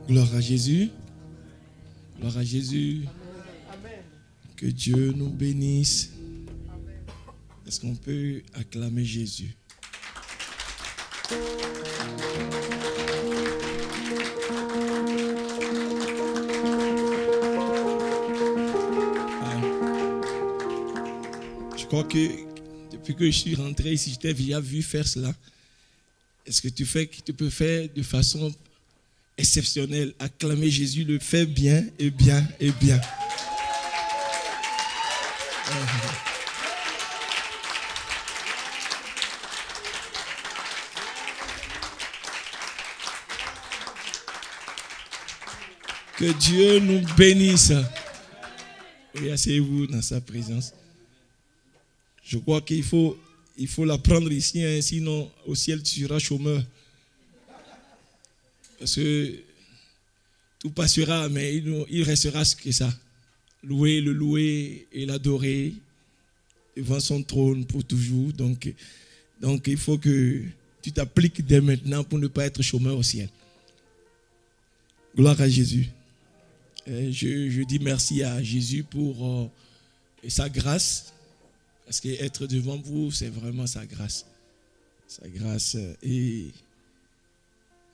Gloire à Jésus. Gloire à Jésus. Que Dieu nous bénisse. Est-ce qu'on peut acclamer Jésus? Je crois que depuis que je suis rentré ici, je t'ai déjà vu faire cela. Est-ce que tu peux faire de façon exceptionnelle? Acclamer Jésus, le fait bien et bien et bien. Que Dieu nous bénisse. Et asseyez-vous dans sa présence. Je crois qu'il faut l'apprendre ici, hein, sinon au ciel tu seras chômeur. Parce que tout passera, mais il restera ce que ça. Le louer et l'adorer devant son trône pour toujours. Donc il faut que tu t'appliques dès maintenant pour ne pas être chômeur au ciel. Gloire à Jésus. Je dis merci à Jésus pour sa grâce. Parce qu'être devant vous, c'est vraiment sa grâce. Sa grâce. Et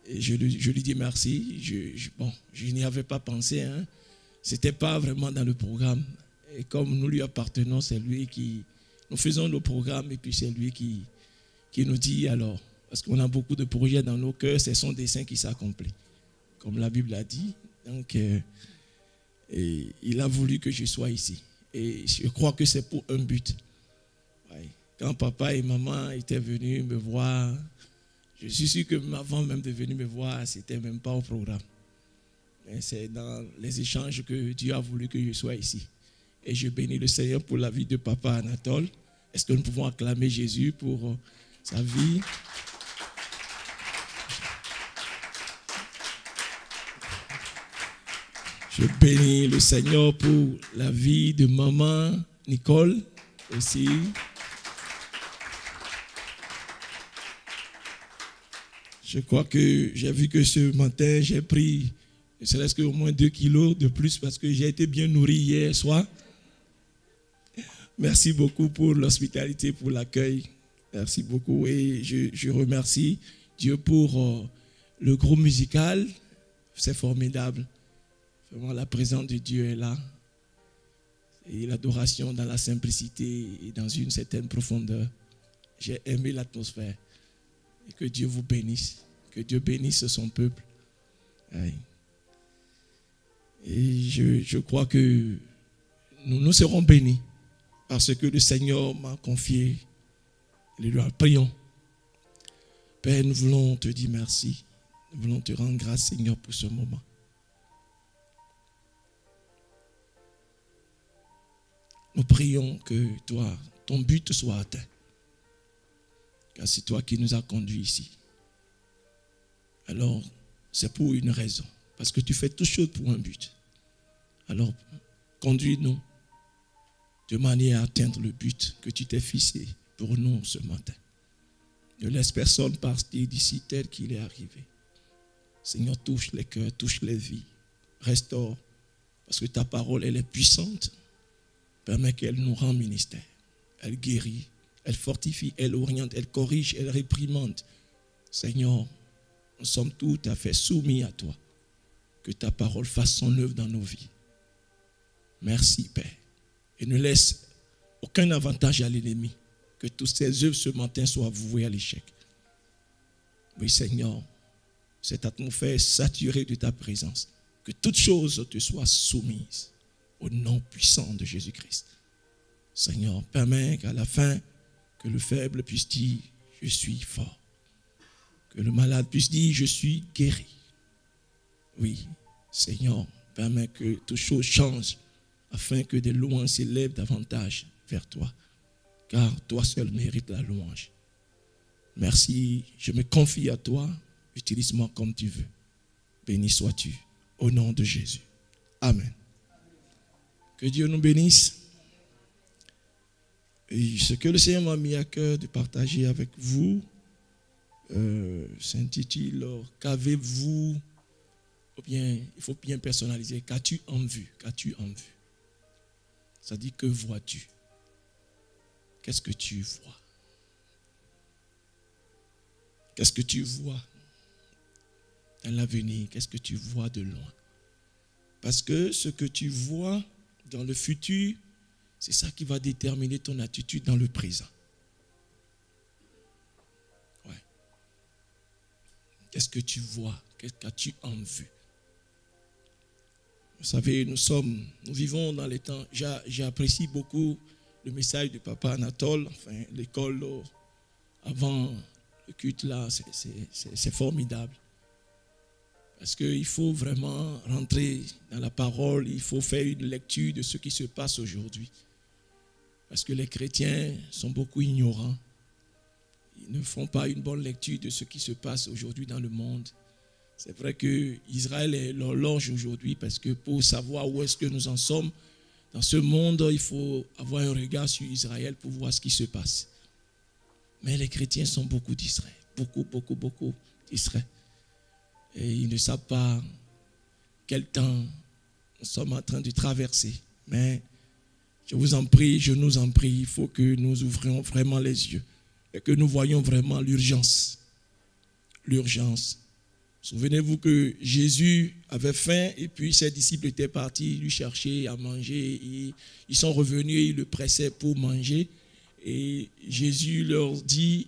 je lui dis merci. Je n'y avais pas pensé. Hein. Ce n'était pas vraiment dans le programme. Et comme nous lui appartenons, c'est lui qui... Nous faisons nos programmes et puis c'est lui qui nous dit alors. Parce qu'on a beaucoup de projets dans nos cœurs, c'est son dessein qui s'accomplit. Comme la Bible a dit. Donc, et il a voulu que je sois ici. Et je crois que c'est pour un but. Quand papa et maman étaient venus me voir, je suis sûr que avant même de venir me voir, ce n'était même pas au programme. Mais c'est dans les échanges que Dieu a voulu que je sois ici. Et je bénis le Seigneur pour la vie de papa Anatole. Est-ce que nous pouvons acclamer Jésus pour sa vie? Je bénis le Seigneur pour la vie de maman Nicole aussi. Je crois que j'ai vu que ce matin, j'ai pris, ne serait-ce qu'au moins 2 kilos de plus parce que j'ai été bien nourri hier soir. Merci beaucoup pour l'hospitalité, pour l'accueil. Merci beaucoup. Et je remercie Dieu pour le groupe musical. C'est formidable. Vraiment, la présence de Dieu est là. Et l'adoration dans la simplicité et dans une certaine profondeur. J'ai aimé l'atmosphère. Et que Dieu vous bénisse. Que Dieu bénisse son peuple. Et je crois que nous serons bénis. Parce que le Seigneur m'a confié. Prions. Père, nous voulons te dire merci. Nous voulons te rendre grâce, Seigneur, pour ce moment. Nous prions que toi, ton but soit atteint. Car c'est toi qui nous as conduits ici. Alors, c'est pour une raison. Parce que tu fais toutes choses pour un but. Alors, conduis-nous de manière à atteindre le but que tu t'es fixé pour nous ce matin. Ne laisse personne partir d'ici tel qu'il est arrivé. Seigneur, touche les cœurs, touche les vies. Restaure. Parce que ta parole, elle est puissante. Permets qu'elle nous rende ministère. Elle guérit. Elle fortifie, elle oriente, elle corrige, elle réprimande. Seigneur, nous sommes tout à fait soumis à toi. Que ta parole fasse son œuvre dans nos vies. Merci, Père. Et ne laisse aucun avantage à l'ennemi. Que toutes ces œuvres ce matin soient vouées à l'échec. Oui, Seigneur, cette atmosphère est saturée de ta présence. Que toutes choses te soient soumises au nom puissant de Jésus-Christ. Seigneur, permets qu'à la fin, que le faible puisse dire, je suis fort. Que le malade puisse dire, je suis guéri. Oui, Seigneur, permets que toutes choses changent afin que des louanges s'élèvent davantage vers toi. Car toi seul mérites la louange. Merci, je me confie à toi. Utilise-moi comme tu veux. Béni sois-tu au nom de Jésus. Amen. Que Dieu nous bénisse. Et ce que le Seigneur m'a mis à cœur de partager avec vous s'intitule « Qu'avez-vous ou bien il faut bien personnaliser. Qu'as-tu en vue? Qu'as-tu en vue? Ça dit que vois-tu? Qu'est-ce que tu vois? Qu'est-ce que tu vois dans l'avenir? Qu'est-ce que tu vois de loin? Parce que ce que tu vois dans le futur, c'est ça qui va déterminer ton attitude dans le présent. Ouais. Qu'est-ce que tu vois? Qu'est-ce qu'as-tu en vue? Vous savez, nous vivons dans les temps. J'apprécie beaucoup le message de Papa Anatole, enfin l'école avant le culte là, c'est formidable. Parce qu'il faut vraiment rentrer dans la parole, il faut faire une lecture de ce qui se passe aujourd'hui. Parce que les chrétiens sont beaucoup ignorants. Ils ne font pas une bonne lecture de ce qui se passe aujourd'hui dans le monde. C'est vrai qu'Israël est l'horloge aujourd'hui parce que pour savoir où est-ce que nous en sommes, dans ce monde, il faut avoir un regard sur Israël pour voir ce qui se passe. Mais les chrétiens sont beaucoup distraits, beaucoup distraits. Et ils ne savent pas quel temps nous sommes en train de traverser. Mais je vous en prie, je nous en prie, il faut que nous ouvrions vraiment les yeux et que nous voyions vraiment l'urgence. L'urgence. Souvenez-vous que Jésus avait faim et puis ses disciples étaient partis lui chercher à manger. Ils sont revenus et ils le pressaient pour manger. Et Jésus leur dit,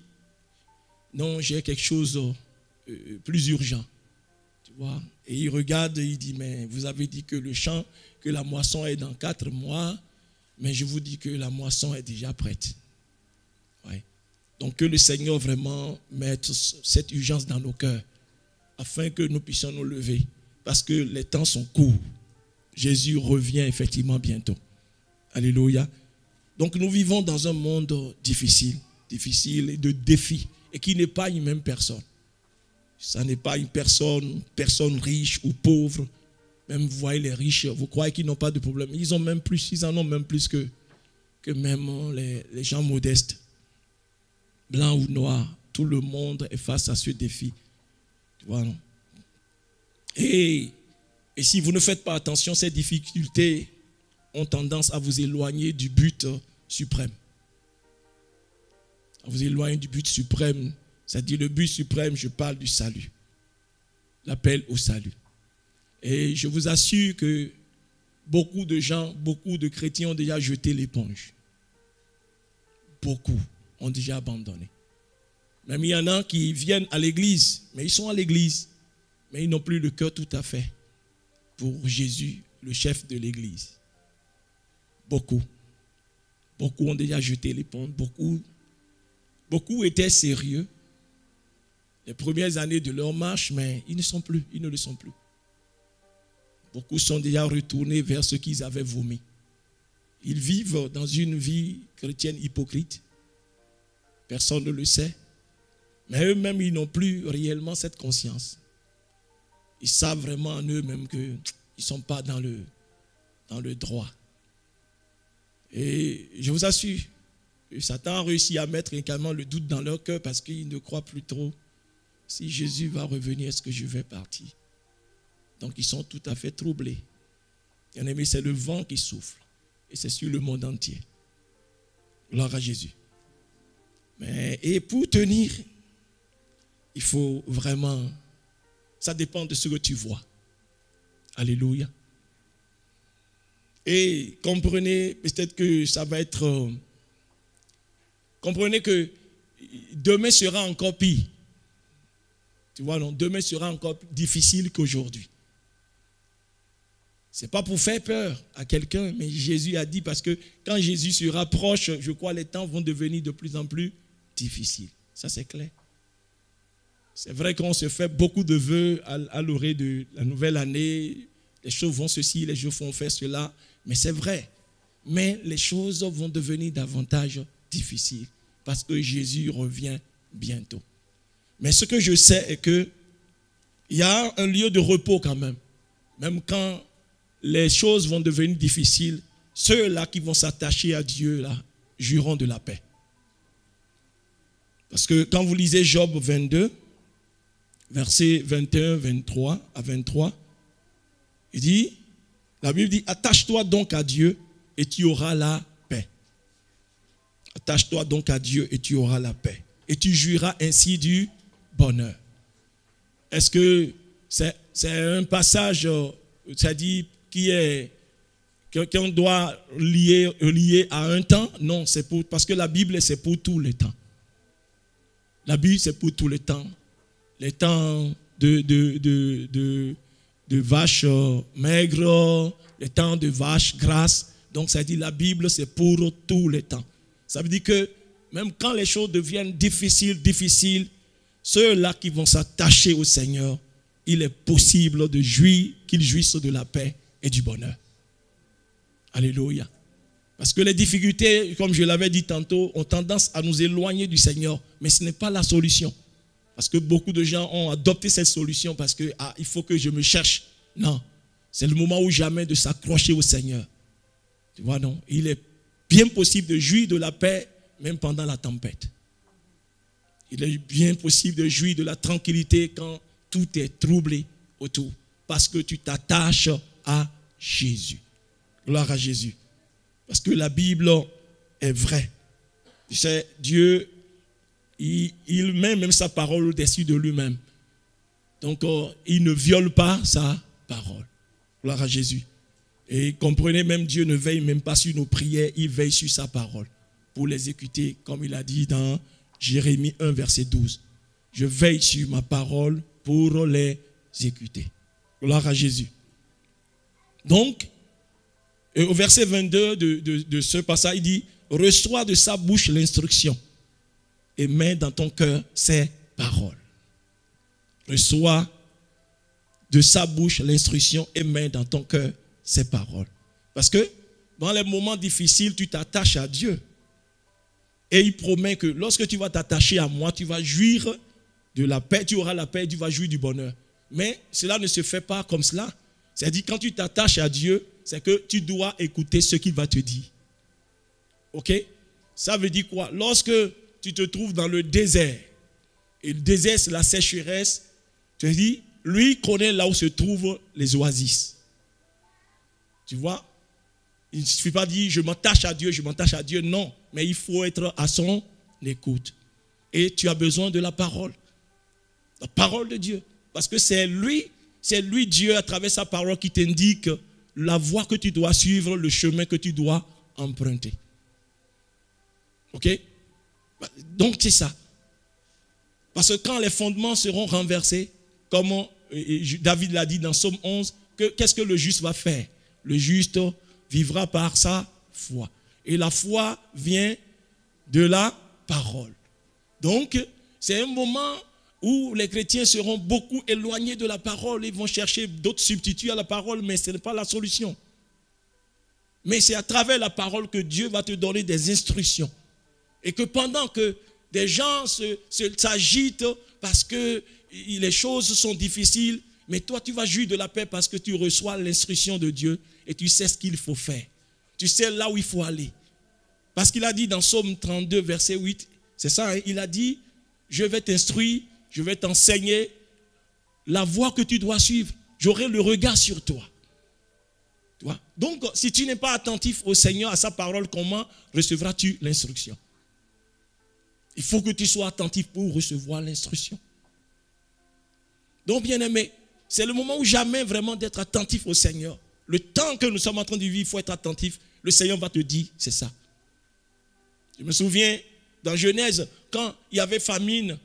non, j'ai quelque chose plus urgent. Tu vois? Et il regarde et il dit, mais vous avez dit que le champ, que la moisson est dans 4 mois, mais je vous dis que la moisson est déjà prête. Ouais. Donc que le Seigneur vraiment mette cette urgence dans nos cœurs, afin que nous puissions nous lever, parce que les temps sont courts. Jésus revient effectivement bientôt. Alléluia. Donc nous vivons dans un monde difficile et de défis, et qui n'est pas une même personne. Ça n'est pas une personne riche ou pauvre. Même vous voyez les riches, vous croyez qu'ils n'ont pas de problème. Ils en ont même plus que même les gens modestes. Blancs ou noirs, tout le monde est face à ce défi. Tu vois, non? Et si vous ne faites pas attention, ces difficultés ont tendance à vous éloigner du but suprême. À vous éloigner du but suprême. C'est-à-dire le but suprême, je parle du salut. L'appel au salut. Et je vous assure que beaucoup de gens, beaucoup de chrétiens ont déjà jeté l'éponge. Beaucoup ont déjà abandonné. Même il y en a qui viennent à l'église, mais ils sont à l'église, mais ils n'ont plus le cœur tout à fait pour Jésus, le chef de l'église. Beaucoup ont déjà jeté l'éponge. Beaucoup étaient sérieux les premières années de leur marche, mais ils ne le sont plus. Beaucoup sont déjà retournés vers ce qu'ils avaient vomi. Ils vivent dans une vie chrétienne hypocrite. Personne ne le sait. Mais eux-mêmes, ils n'ont plus réellement cette conscience. Ils savent vraiment en eux-mêmes qu'ils ne sont pas dans le droit. Et je vous assure, Satan a réussi à mettre également le doute dans leur cœur parce qu'ils ne croient plus trop. Si Jésus va revenir, est-ce que je vais partir? Donc ils sont tout à fait troublés. Bien aimé, c'est le vent qui souffle. Et c'est sur le monde entier. Gloire à Jésus. Et pour tenir, il faut vraiment... Ça dépend de ce que tu vois. Alléluia. Et comprenez, peut-être que ça va être... comprenez que demain sera encore pire. Tu vois, non, demain sera encore plus difficile qu'aujourd'hui. Ce n'est pas pour faire peur à quelqu'un, mais Jésus a dit, parce que quand Jésus se rapproche, je crois que les temps vont devenir de plus en plus difficiles. Ça, c'est clair. C'est vrai qu'on se fait beaucoup de vœux à l'orée de la nouvelle année. Les choses vont ceci, les choses vont faire cela. Mais c'est vrai. Mais les choses vont devenir davantage difficiles parce que Jésus revient bientôt. Mais ce que je sais est qu'il y a un lieu de repos quand même. Même quand les choses vont devenir difficiles, ceux-là qui vont s'attacher à Dieu, là, jouiront de la paix. Parce que quand vous lisez Job 22, versets 21, 23 à 23, Il dit, la Bible dit, attache-toi donc à Dieu et tu auras la paix. Attache-toi donc à Dieu et tu auras la paix. Et tu jouiras ainsi du bonheur. Est-ce que c'est un passage, c'est-à-dire qu'on doit lier à un temps? Non, parce que la Bible, c'est pour tous les temps. La Bible, c'est pour tous les temps. Les temps de vaches maigres, les temps de vaches grasses. Donc, ça dit la Bible, c'est pour tous les temps. Ça veut dire que même quand les choses deviennent difficiles, ceux-là qui vont s'attacher au Seigneur, il est possible qu'ils jouissent de la paix et du bonheur. Alléluia. Parce que les difficultés, comme je l'avais dit tantôt, ont tendance à nous éloigner du Seigneur. Mais ce n'est pas la solution. Parce que beaucoup de gens ont adopté cette solution parce que il faut que je me cherche. Non. C'est le moment ou jamais de s'accrocher au Seigneur. Tu vois, non? Il est bien possible de jouir de la paix même pendant la tempête. Il est bien possible de jouir de la tranquillité quand tout est troublé autour. Parce que tu t'attaches à Jésus. Gloire à Jésus. Parce que la Bible est vraie. Tu sais, Dieu, il met même sa parole au-dessus de lui-même. Donc, il ne viole pas sa parole. Gloire à Jésus. Et comprenez, même Dieu ne veille même pas sur nos prières, il veille sur sa parole pour l'exécuter, comme il a dit dans Jérémie 1, verset 12. Je veille sur ma parole pour les exécuter. Gloire à Jésus. Donc, au verset 22 de ce passage, il dit, reçois de sa bouche l'instruction et mets dans ton cœur ses paroles. Reçois de sa bouche l'instruction et mets dans ton cœur ses paroles. Parce que dans les moments difficiles, tu t'attaches à Dieu. Et il promet que lorsque tu vas t'attacher à moi, tu vas jouir de la paix, tu auras la paix, tu vas jouir du bonheur. Mais cela ne se fait pas comme cela. C'est-à-dire quand tu t'attaches à Dieu, c'est que tu dois écouter ce qu'il va te dire. Ok? Ça veut dire quoi? Lorsque tu te trouves dans le désert, et le désert c'est la sécheresse, tu te dis, lui connaît là où se trouvent les oasis. Tu vois? Il ne suffit pas de dire, je m'attache à Dieu, non. Mais il faut être à son écoute. Et tu as besoin de la parole de Dieu. Parce que c'est lui Dieu, à travers sa parole, qui t'indique la voie que tu dois suivre, le chemin que tu dois emprunter. Ok? Donc c'est ça. Parce que quand les fondements seront renversés, comme David l'a dit dans Psaume 11, qu'est-ce que le juste va faire? Le juste vivra par sa foi. Et la foi vient de la parole. Donc, c'est un moment où les chrétiens seront beaucoup éloignés de la parole. Ils vont chercher d'autres substituts à la parole, mais ce n'est pas la solution. Mais c'est à travers la parole que Dieu va te donner des instructions. Et que pendant que des gens s'agitent parce que les choses sont difficiles, mais toi tu vas jouir de la paix parce que tu reçois l'instruction de Dieu et tu sais ce qu'il faut faire. Tu sais là où il faut aller. Parce qu'il a dit dans Psaume 32, verset 8, c'est ça, hein, il a dit, je vais t'instruire, je vais t'enseigner la voie que tu dois suivre. J'aurai le regard sur toi. Tu vois? Donc, si tu n'es pas attentif au Seigneur, à sa parole, comment recevras-tu l'instruction? Il faut que tu sois attentif pour recevoir l'instruction. Donc, bien-aimé, c'est le moment où jamais vraiment d'être attentif au Seigneur. Le temps que nous sommes en train de vivre, il faut être attentif. Le Seigneur va te dire, c'est ça. Je me souviens, dans Genèse, quand il y avait famine,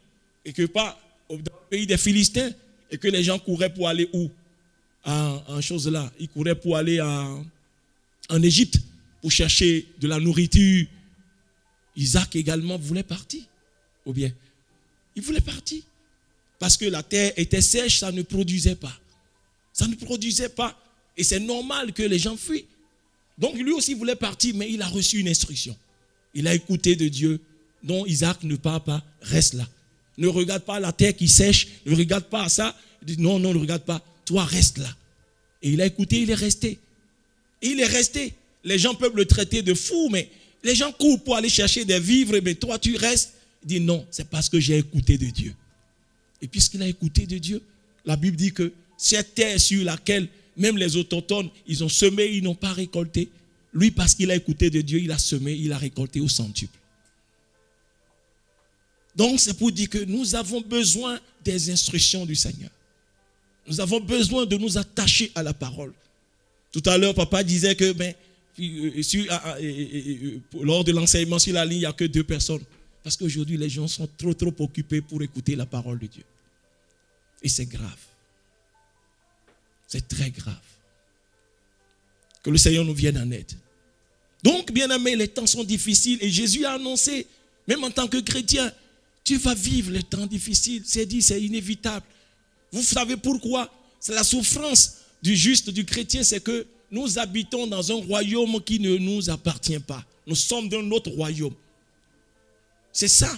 et que pas dans le pays des Philistins, et que les gens couraient pour aller où? En chose là. Ils couraient pour aller en Égypte, pour chercher de la nourriture. Isaac également voulait partir. Ou bien, il voulait partir. Parce que la terre était sèche, ça ne produisait pas. Ça ne produisait pas. Et c'est normal que les gens fuient. Donc lui aussi voulait partir, mais il a reçu une instruction. Il a écouté de Dieu. Non, Isaac, ne part pas, reste là. Ne regarde pas la terre qui sèche, ne regarde pas ça. Il dit, non, ne regarde pas. Toi, reste là. Et il a écouté, il est resté. Et il est resté. Les gens peuvent le traiter de fou, mais les gens courent pour aller chercher des vivres, mais toi, tu restes. Il dit, non, c'est parce que j'ai écouté de Dieu. Et puisqu'il a écouté de Dieu, la Bible dit que cette terre sur laquelle Même les autochtones, ils ont semé, ils n'ont pas récolté. Lui, parce qu'il a écouté de Dieu, il a semé, il a récolté au centuple. Donc, c'est pour dire que nous avons besoin des instructions du Seigneur. Nous avons besoin de nous attacher à la parole. Tout à l'heure, papa disait que lors de l'enseignement sur la ligne, il n'y a que 2 personnes. Parce qu'aujourd'hui, les gens sont trop occupés pour écouter la parole de Dieu. Et c'est grave. C'est très grave. Que le Seigneur nous vienne en aide. Donc, bien aimés, les temps sont difficiles. Et Jésus a annoncé, même en tant que chrétien, tu vas vivre les temps difficiles. C'est dit, c'est inévitable. Vous savez pourquoi? C'est la souffrance du juste, du chrétien, c'est que nous habitons dans un royaume qui ne nous appartient pas. Nous sommes d'un autre royaume. C'est ça.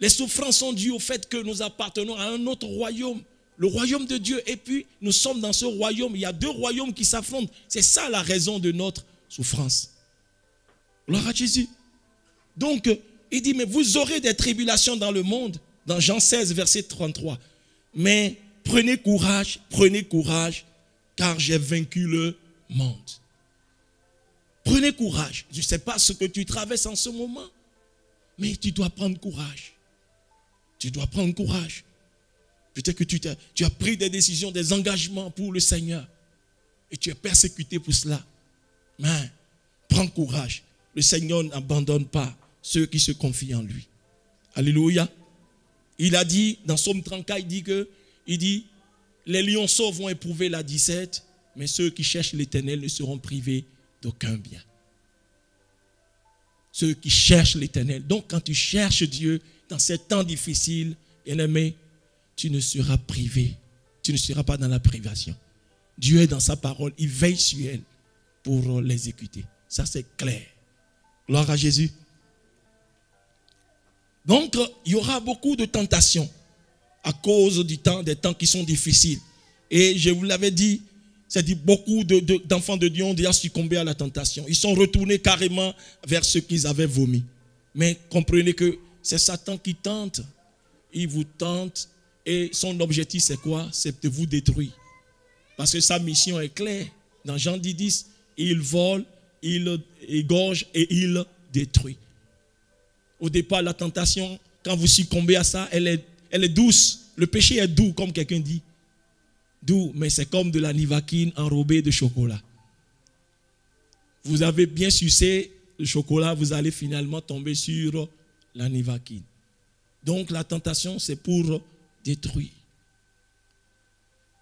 Les souffrances sont dues au fait que nous appartenons à un autre royaume. Le royaume de Dieu. Et puis, nous sommes dans ce royaume. Il y a 2 royaumes qui s'affrontent. C'est ça la raison de notre souffrance. Gloire à Jésus. Donc, il dit, mais vous aurez des tribulations dans le monde. Dans Jean 16, verset 33. Mais prenez courage, car j'ai vaincu le monde. Prenez courage. Je ne sais pas ce que tu traverses en ce moment, mais tu dois prendre courage. Tu dois prendre courage. Peut-être que tu as pris des décisions, des engagements pour le Seigneur, et tu es persécuté pour cela. Mais prends courage. Le Seigneur n'abandonne pas ceux qui se confient en lui. Alléluia. Il a dit, dans Psaume 34, il dit, les lionceaux vont éprouver la disette, mais ceux qui cherchent l'Éternel ne seront privés d'aucun bien. Ceux qui cherchent l'Éternel. Donc, quand tu cherches Dieu, dans ces temps difficiles, bien-aimé, tu ne seras privé. Tu ne seras pas dans la privation. Dieu est dans sa parole, il veille sur elle pour l'exécuter. Ça, c'est clair. Gloire à Jésus. Donc, il y aura beaucoup de tentations à cause des temps qui sont difficiles. Et je vous l'avais dit, c'est-à-dire beaucoup d'enfants de Dieu ont déjà succombé à la tentation. Ils sont retournés carrément vers ce qu'ils avaient vomi. Mais comprenez que c'est Satan qui tente. Il vous tente et son objectif c'est quoi? C'est de vous détruire. Parce que sa mission est claire. Dans Jean 10, il vole, il égorge et il détruit. Au départ, la tentation, quand vous succombez à ça, elle est douce. Le péché est doux, comme quelqu'un dit. Doux, mais c'est comme de la nivaquine enrobée de chocolat. Vous avez bien sucé le chocolat, vous allez finalement tomber sur la nivaquine. Donc la tentation, c'est pour détruire.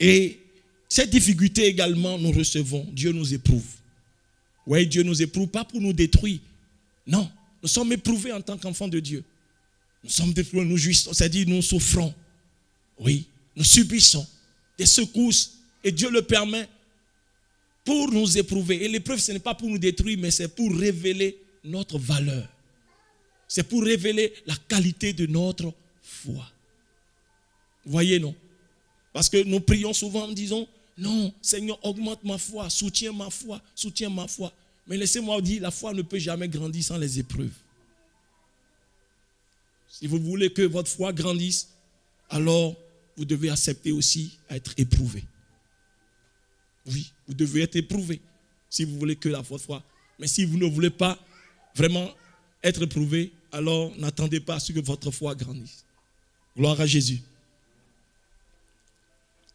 Et cette difficulté également, nous recevons. Dieu nous éprouve. Oui, Dieu nous éprouve pas pour nous détruire. Non, nous sommes éprouvés en tant qu'enfants de Dieu. Nous sommes éprouvés, nous jouissons, c'est-à-dire nous souffrons. Oui, nous subissons des secousses et Dieu le permet pour nous éprouver. Et l'épreuve, ce n'est pas pour nous détruire, mais c'est pour révéler notre valeur. C'est pour révéler la qualité de notre foi. Vous voyez, non? Parce que nous prions souvent en disant, non, Seigneur, augmente ma foi, soutiens ma foi, soutiens ma foi. Mais laissez-moi dire, la foi ne peut jamais grandir sans les épreuves. Si vous voulez que votre foi grandisse, alors vous devez accepter aussi à être éprouvé. Oui, vous devez être éprouvé si vous voulez que votre foi. Mais si vous ne voulez pas vraiment être éprouvé, alors n'attendez pas à ce que votre foi grandisse. Gloire à Jésus.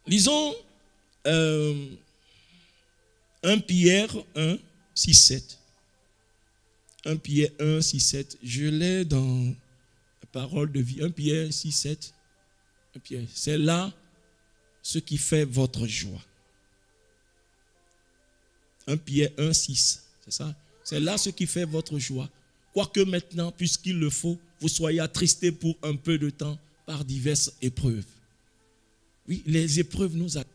Lisons 1 Pierre 1, 6, 7. 1 Pierre 1, 6, 7. Je l'ai dans la parole de vie. 1 Pierre 6, 7. 1 Pierre. C'est là ce qui fait votre joie. 1 Pierre 1, 6. C'est ça? C'est là ce qui fait votre joie. Quoique maintenant, puisqu'il le faut, vous soyez attristés pour un peu de temps par diverses épreuves. Oui, les épreuves nous attendent.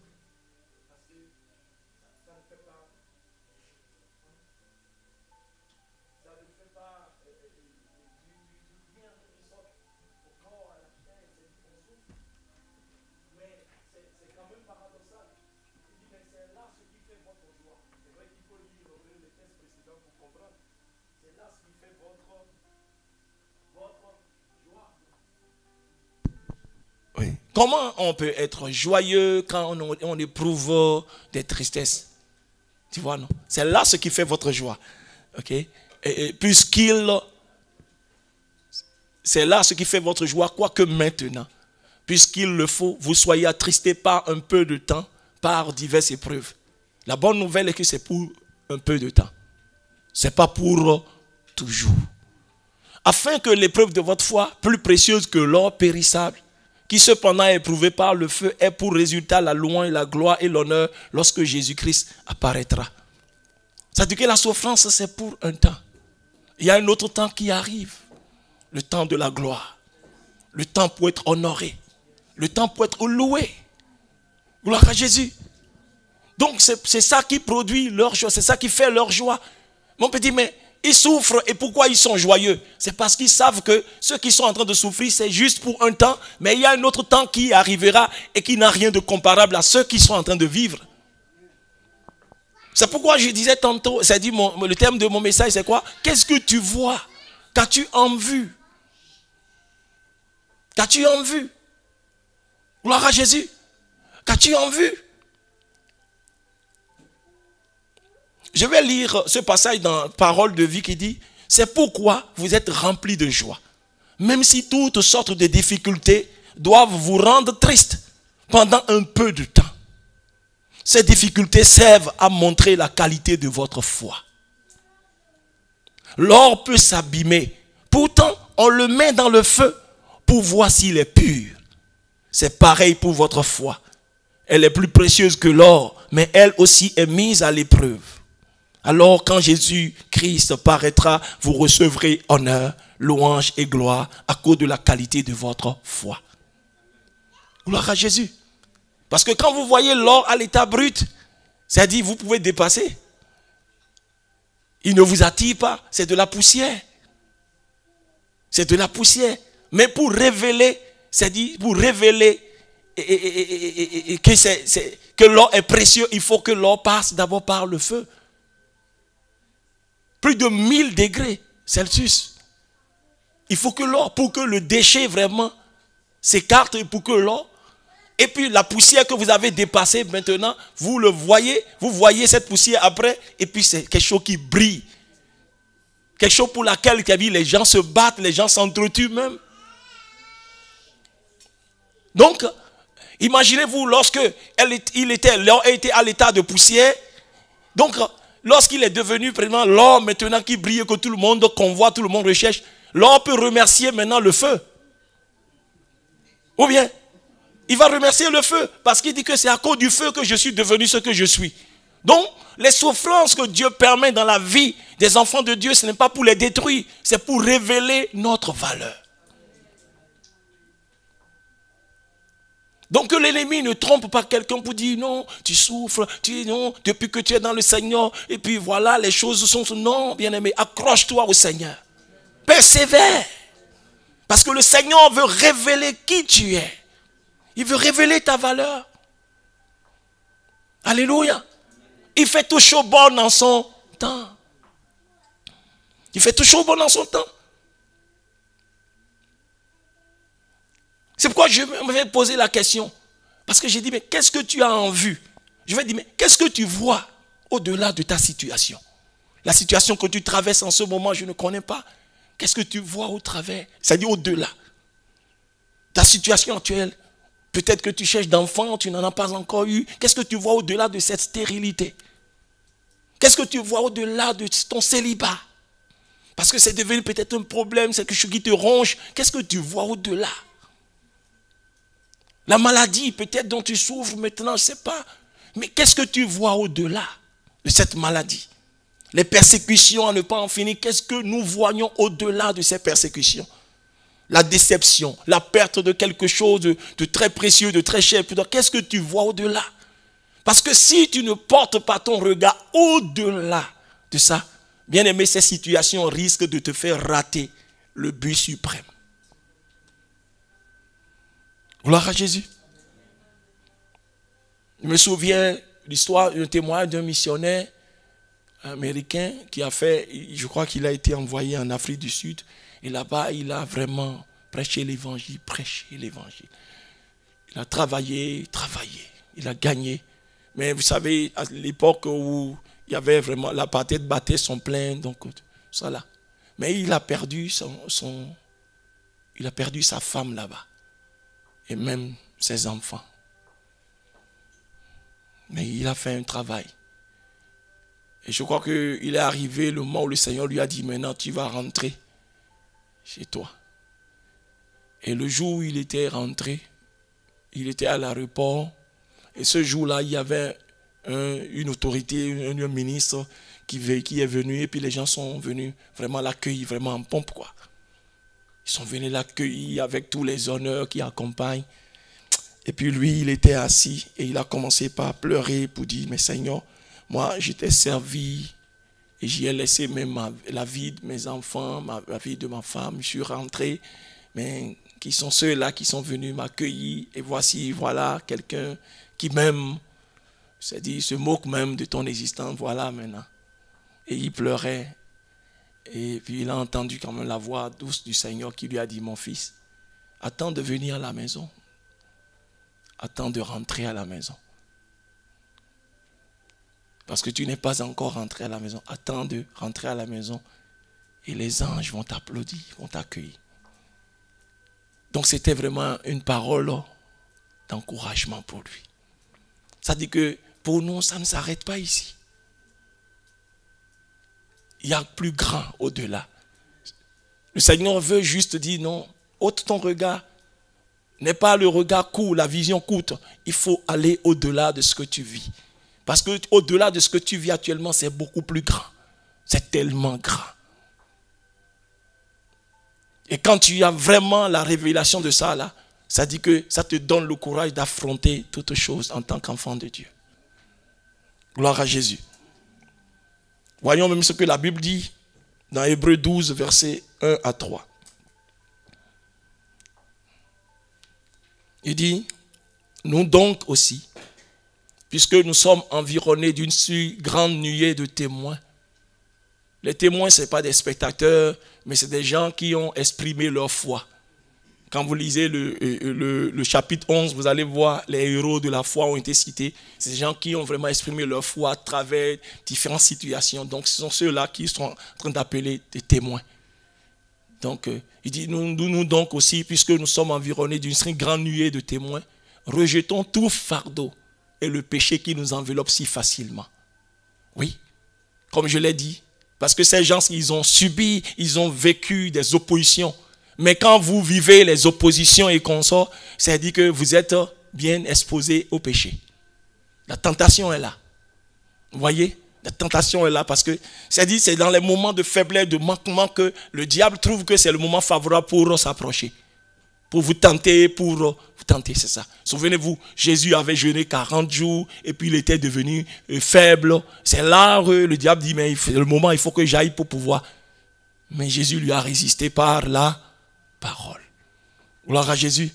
Comment on peut être joyeux quand on éprouve des tristesses? Tu vois, non? C'est là ce qui fait votre joie. Ok? C'est là ce qui fait votre joie, quoique maintenant, puisqu'il le faut, vous soyez attristés par un peu de temps, par diverses épreuves. La bonne nouvelle est que c'est pour un peu de temps. Ce n'est pas pour toujours. Afin que l'épreuve de votre foi, plus précieuse que l'or périssable, qui cependant est éprouvée par le feu, ait pour résultat la louange, la gloire et l'honneur lorsque Jésus-Christ apparaîtra. C'est-à-dire que la souffrance, c'est pour un temps. Il y a un autre temps qui arrive. Le temps de la gloire. Le temps pour être honoré. Le temps pour être loué. Gloire à Jésus. Donc c'est ça qui produit leur joie. C'est ça qui fait leur joie. Mon petit, mais ils souffrent et pourquoi ils sont joyeux? C'est parce qu'ils savent que ceux qui sont en train de souffrir, c'est juste pour un temps. Mais il y a un autre temps qui arrivera et qui n'a rien de comparable à ceux qui sont en train de vivre. C'est pourquoi je disais tantôt, le thème de mon message, c'est quoi? Qu'est-ce que tu vois? Qu'as-tu en vue? Qu'as-tu en vue? Gloire à Jésus. Qu'as-tu en vue? Je vais lire ce passage dans Parole de vie qui dit, c'est pourquoi vous êtes remplis de joie. Même si toutes sortes de difficultés doivent vous rendre tristes pendant un peu de temps. Ces difficultés servent à montrer la qualité de votre foi. L'or peut s'abîmer. Pourtant, on le met dans le feu pour voir s'il est pur. C'est pareil pour votre foi. Elle est plus précieuse que l'or, mais elle aussi est mise à l'épreuve. Alors, quand Jésus-Christ paraîtra, vous recevrez honneur, louange et gloire à cause de la qualité de votre foi. Gloire à Jésus. Parce que quand vous voyez l'or à l'état brut, c'est-à-dire vous pouvez dépasser. Il ne vous attire pas, c'est de la poussière. C'est de la poussière. Mais pour révéler, c'est-à-dire pour révéler que l'or est précieux, il faut que l'or passe d'abord par le feu. Plus de 1000 degrés Celsius. Il faut que l'or, pour que le déchet vraiment s'écarte, et pour que l'or, et puis la poussière que vous avez dépassée maintenant, vous voyez cette poussière après, et puis c'est quelque chose qui brille. Quelque chose pour laquelle les gens se battent, les gens s'entretuent même. Donc, imaginez-vous lorsque l'or était à l'état de poussière, donc lorsqu'il est devenu vraiment l'or maintenant qui brille, que tout le monde convoite, tout le monde recherche, l'or peut remercier maintenant le feu. Ou bien, il va remercier le feu parce qu'il dit que c'est à cause du feu que je suis devenu ce que je suis. Donc, les souffrances que Dieu permet dans la vie des enfants de Dieu, ce n'est pas pour les détruire, c'est pour révéler notre valeur. Donc que l'ennemi ne trompe pas quelqu'un pour dire non, tu souffres, non, depuis que tu es dans le Seigneur, et puis voilà, les choses sont... Non, bien-aimé, accroche-toi au Seigneur. Persévère. Parce que le Seigneur veut révéler qui tu es. Il veut révéler ta valeur. Alléluia. Il fait tout chaud bon dans son temps. Il fait tout chaud bon dans son temps. C'est pourquoi je me vais poser la question. Parce que j'ai dit, mais qu'est-ce que tu as en vue? Je vais dire, mais qu'est-ce que tu vois au-delà de ta situation? La situation que tu traverses en ce moment, je ne connais pas. Qu'est-ce que tu vois au travers? C'est-à-dire au-delà. Ta situation actuelle, peut-être que tu cherches d'enfants, tu n'en as pas encore eu. Qu'est-ce que tu vois au-delà de cette stérilité? Qu'est-ce que tu vois au-delà de ton célibat? Parce que c'est devenu peut-être un problème, c'est quelque chose qui te ronge. Qu'est-ce que tu vois au-delà? La maladie peut-être dont tu souffres maintenant, je ne sais pas. Mais qu'est-ce que tu vois au-delà de cette maladie? Les persécutions à ne pas en finir, qu'est-ce que nous voyons au-delà de ces persécutions? La déception, la perte de quelque chose de très précieux, de très cher. Qu'est-ce que tu vois au-delà? Parce que si tu ne portes pas ton regard au-delà de ça, bien aimé, ces situations risquent de te faire rater le but suprême. Gloire à Jésus. Je me souviens l'histoire, le témoignage d'un missionnaire américain qui a fait, je crois qu'il a été envoyé en Afrique du Sud. Et là-bas, il a vraiment prêché l'évangile, Il a travaillé, il a gagné. Mais vous savez, à l'époque où il y avait vraiment, l'apartheid battait son plein, donc ça là. Mais il a perdu il a perdu sa femme là-bas. Et même ses enfants. Mais il a fait un travail. Et je crois qu'il est arrivé le moment où le Seigneur lui a dit, maintenant tu vas rentrer chez toi. Et le jour où il était rentré, il était à l'aéroport. Et ce jour-là, il y avait une autorité, un ministre qui est venu. Et puis les gens sont venus vraiment l'accueillir, vraiment en pompe, quoi. Ils sont venus l'accueillir avec tous les honneurs qui accompagnent. Et puis lui, il était assis et il a commencé par pleurer pour dire, mais Seigneur, moi, je t'ai servi et j'y ai laissé même la vie de mes enfants, la vie de ma femme. Je suis rentré, mais qui sont ceux-là qui sont venus m'accueillir. Et voici, voilà, quelqu'un qui m'aime, c'est-à-dire se moque même de ton existence, voilà maintenant. Et il pleurait. Et puis il a entendu quand même la voix douce du Seigneur qui lui a dit, mon fils, attends de venir à la maison. Attends de rentrer à la maison. Parce que tu n'es pas encore rentré à la maison. Attends de rentrer à la maison. Et les anges vont t'applaudir, vont t'accueillir. Donc c'était vraiment une parole d'encouragement pour lui. Ça dit que pour nous, ça ne s'arrête pas ici. Il y a plus grand au-delà. Le Seigneur veut juste dire non, ôte ton regard. N'est pas le regard court, la vision courte. Il faut aller au-delà de ce que tu vis. Parce que au-delà de ce que tu vis actuellement, c'est beaucoup plus grand. C'est tellement grand. Et quand tu as vraiment la révélation de ça, là, ça dit que ça te donne le courage d'affronter toutes choses en tant qu'enfant de Dieu. Gloire à Jésus. Voyons même ce que la Bible dit dans Hébreux 12, versets 1 à 3. Il dit, nous donc aussi, puisque nous sommes environnés d'une si grande nuée de témoins. Les témoins, ce n'est pas des spectateurs, mais c'est des gens qui ont exprimé leur foi. Quand vous lisez le chapitre 11, vous allez voir les héros de la foi ont été cités. C'est des gens qui ont vraiment exprimé leur foi à travers différentes situations. Donc ce sont ceux-là qui sont en train d'appeler des témoins. Donc il dit, nous donc aussi, puisque nous sommes environnés d'une si grande nuée de témoins, rejetons tout fardeau et le péché qui nous enveloppe si facilement. Oui, comme je l'ai dit, parce que ces gens, ils ont subi, ils ont vécu des oppositions. Mais quand vous vivez les oppositions et consorts, c'est-à-dire que vous êtes bien exposé au péché. La tentation est là. Vous voyez? La tentation est là parce que c'est-à-dire c'est dans les moments de faiblesse, de manquement que le diable trouve que c'est le moment favorable pour s'approcher. Pour vous tenter, c'est ça. Souvenez-vous, Jésus avait jeûné 40 jours et puis il était devenu faible. C'est là que le diable dit, mais le moment, il faut que j'aille pour pouvoir. Mais Jésus lui a résisté par la parole. Gloire à Jésus.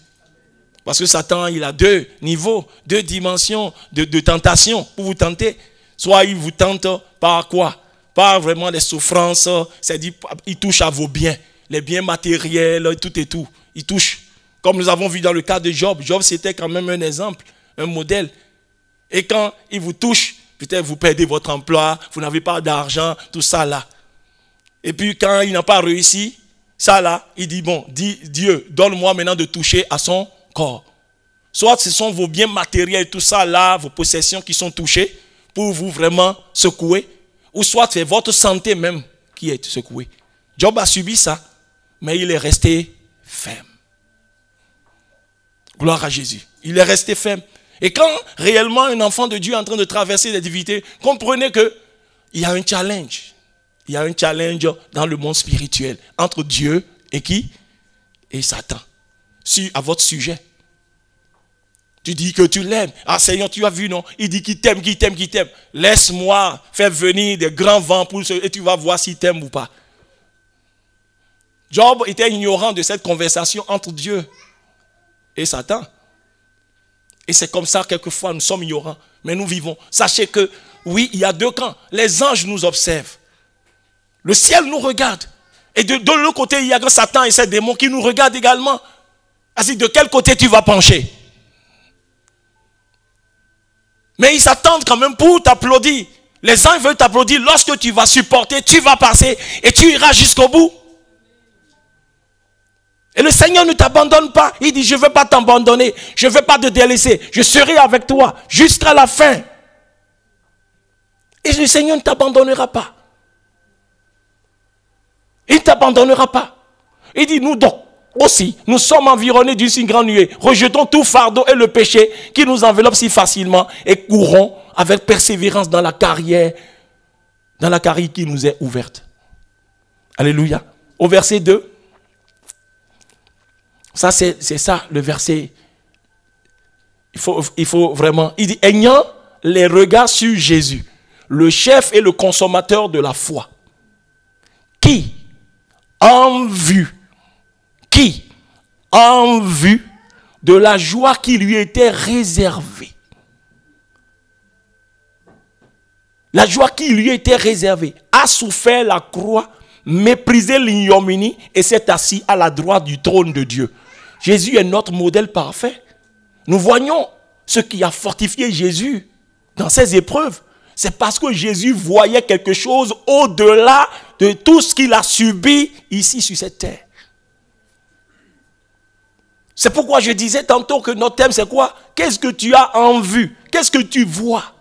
Parce que Satan, il a deux niveaux, deux dimensions de tentation pour vous tenter. Soit il vous tente par quoi? Par vraiment les souffrances, c'est-à-dire il touche à vos biens, les biens matériels, tout et tout. Il touche. Comme nous avons vu dans le cas de Job. Job, c'était quand même un exemple, un modèle. Et quand il vous touche, peut-être vous perdez votre emploi, vous n'avez pas d'argent, tout ça là. Et puis quand il n'a pas réussi, ça là, il dit, bon, Dieu, donne-moi maintenant de toucher à son corps. Soit ce sont vos biens matériels, tout ça là, vos possessions qui sont touchées pour vous vraiment secouer, ou soit c'est votre santé même qui est secouée. Job a subi ça, mais il est resté ferme. Gloire à Jésus. Il est resté ferme. Et quand réellement un enfant de Dieu est en train de traverser des difficultés, comprenez qu'il y a un challenge. Il y a un challenge dans le monde spirituel entre Dieu et qui? Et Satan. À votre sujet. Tu dis que tu l'aimes. Ah Seigneur, tu as vu, non? Il dit qu'il t'aime, qu'il t'aime, qu'il t'aime. Laisse-moi faire venir des grands vents et tu vas voir s'il t'aime ou pas. Job était ignorant de cette conversation entre Dieu et Satan. Et c'est comme ça, quelquefois, nous sommes ignorants. Mais nous vivons. Sachez que, oui, il y a deux camps. Les anges nous observent. Le ciel nous regarde. Et de l'autre côté, il y a Satan et ses démons qui nous regardent également. Ainsi, de quel côté tu vas pencher? Mais ils s'attendent quand même pour t'applaudir. Les uns veulent t'applaudir lorsque tu vas supporter, tu vas passer et tu iras jusqu'au bout. Et le Seigneur ne t'abandonne pas. Il dit, je ne veux pas t'abandonner, je ne veux pas te délaisser. Je serai avec toi jusqu'à la fin. Et le Seigneur ne t'abandonnera pas. Il ne t'abandonnera pas. Il dit, nous donc, aussi, nous sommes environnés d'une si grande nuée. Rejetons tout fardeau et le péché qui nous enveloppe si facilement et courons avec persévérance dans la carrière qui nous est ouverte. Alléluia. Au verset 2, ça c'est ça le verset. Il faut vraiment, il dit, ayant les regards sur Jésus, le chef et le consommateur de la foi, qui, en vue de la joie qui lui était réservée. La joie qui lui était réservée, a souffert la croix, méprisé l'ignominie et s'est assis à la droite du trône de Dieu. Jésus est notre modèle parfait. Nous voyons ce qui a fortifié Jésus dans ses épreuves. C'est parce que Jésus voyait quelque chose au-delà de tout ce qu'il a subi ici sur cette terre. C'est pourquoi je disais tantôt que notre thème c'est quoi? Qu'est-ce que tu as en vue? Qu'est-ce que tu vois?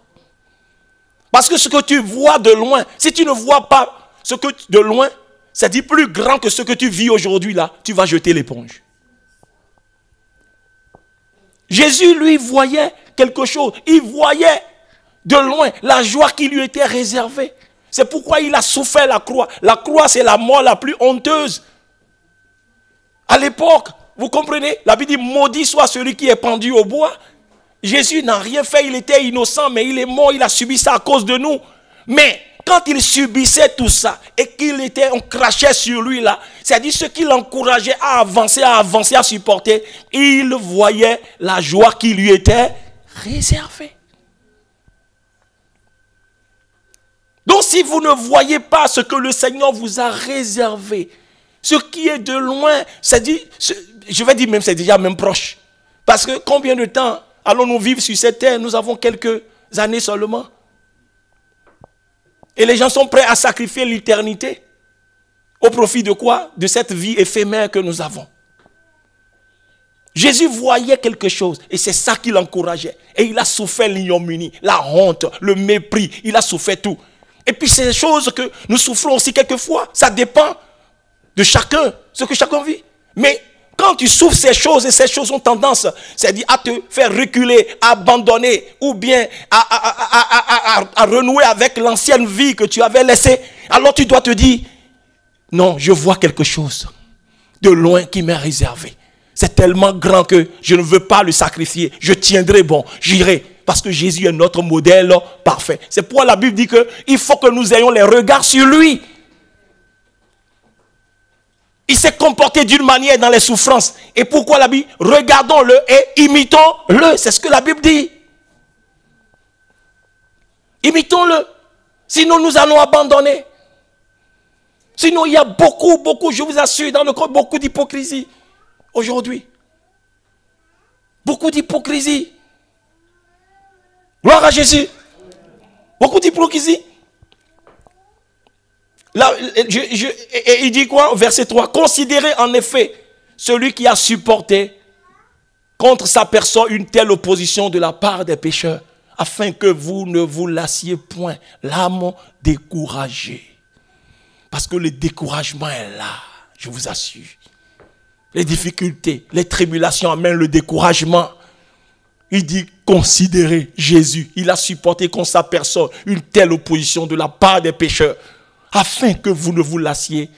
Parce que ce que tu vois de loin, si tu ne vois pas ce que de loin, c'est dit plus grand que ce que tu vis aujourd'hui là, tu vas jeter l'éponge. Jésus lui voyait quelque chose, il voyait de loin la joie qui lui était réservée. C'est pourquoi il a souffert la croix. La croix c'est la mort la plus honteuse. À l'époque, vous comprenez? La Bible dit, maudit soit celui qui est pendu au bois. Jésus n'a rien fait, il était innocent, mais il est mort, il a subi ça à cause de nous. Mais quand il subissait tout ça, et on crachait sur lui là, c'est-à-dire ce qui l'encourageait à avancer, à supporter, il voyait la joie qui lui était réservée. Donc si vous ne voyez pas ce que le Seigneur vous a réservé, ce qui est de loin, c'est-à-dire, je vais dire même, c'est déjà même proche. Parce que combien de temps allons-nous vivre sur cette terre? Nous avons quelques années seulement. Et les gens sont prêts à sacrifier l'éternité. Au profit de quoi? De cette vie éphémère que nous avons. Jésus voyait quelque chose et c'est ça qui l'encourageait. Et il a souffert l'ignominie, la honte, le mépris. Il a souffert tout. Et puis c'est des choses que nous souffrons aussi quelquefois. Ça dépend de chacun, ce que chacun vit. Mais quand tu souffres ces choses, et ces choses ont tendance, c'est-à-dire à te faire reculer, à abandonner, ou bien à renouer avec l'ancienne vie que tu avais laissée, alors tu dois te dire, non, je vois quelque chose de loin qui m'est réservé. C'est tellement grand que je ne veux pas le sacrifier. Je tiendrai bon, j'irai. Parce que Jésus est notre modèle parfait. C'est pourquoi la Bible dit qu'il faut que nous ayons les regards sur lui. Il s'est comporté d'une manière dans les souffrances. Et pourquoi la Bible? Regardons-le et imitons-le. C'est ce que la Bible dit. Imitons-le. Sinon, nous allons abandonner. Sinon, il y a beaucoup, je vous assure, dans le corps, beaucoup d'hypocrisie. Aujourd'hui. Beaucoup d'hypocrisie. Gloire à Jésus. Beaucoup d'hypocrisie. Là, et il dit quoi? Verset 3. Considérez en effet celui qui a supporté contre sa personne une telle opposition de la part des pécheurs, afin que vous ne vous lassiez point l'âme découragée. Parce que le découragement est là, je vous assure. Les difficultés, les tribulations amènent le découragement. Il dit, considérez Jésus. Il a supporté contre sa personne une telle opposition de la part des pécheurs, afin que vous ne vous lassiez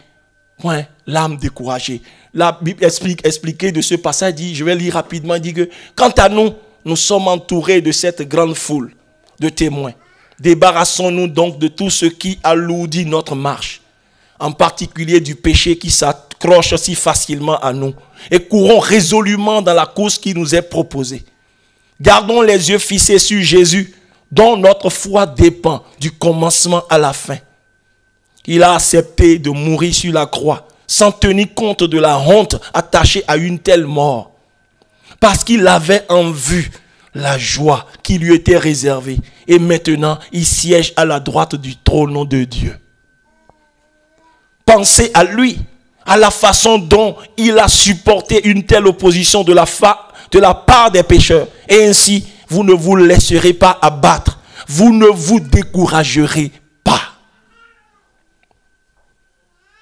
point l'âme découragée. La Bible expliquée de ce passage dit, je vais lire rapidement, dit que quant à nous, nous sommes entourés de cette grande foule de témoins. Débarrassons-nous donc de tout ce qui alourdit notre marche, en particulier du péché qui s'accroche si facilement à nous, et courons résolument dans la course qui nous est proposée. Gardons les yeux fixés sur Jésus, dont notre foi dépend du commencement à la fin. Il a accepté de mourir sur la croix, sans tenir compte de la honte attachée à une telle mort, parce qu'il avait en vue la joie qui lui était réservée. Et maintenant, il siège à la droite du trône de Dieu. Pensez à lui, à la façon dont il a supporté une telle opposition de la part des pécheurs. Et ainsi, vous ne vous laisserez pas abattre. Vous ne vous découragerez pas.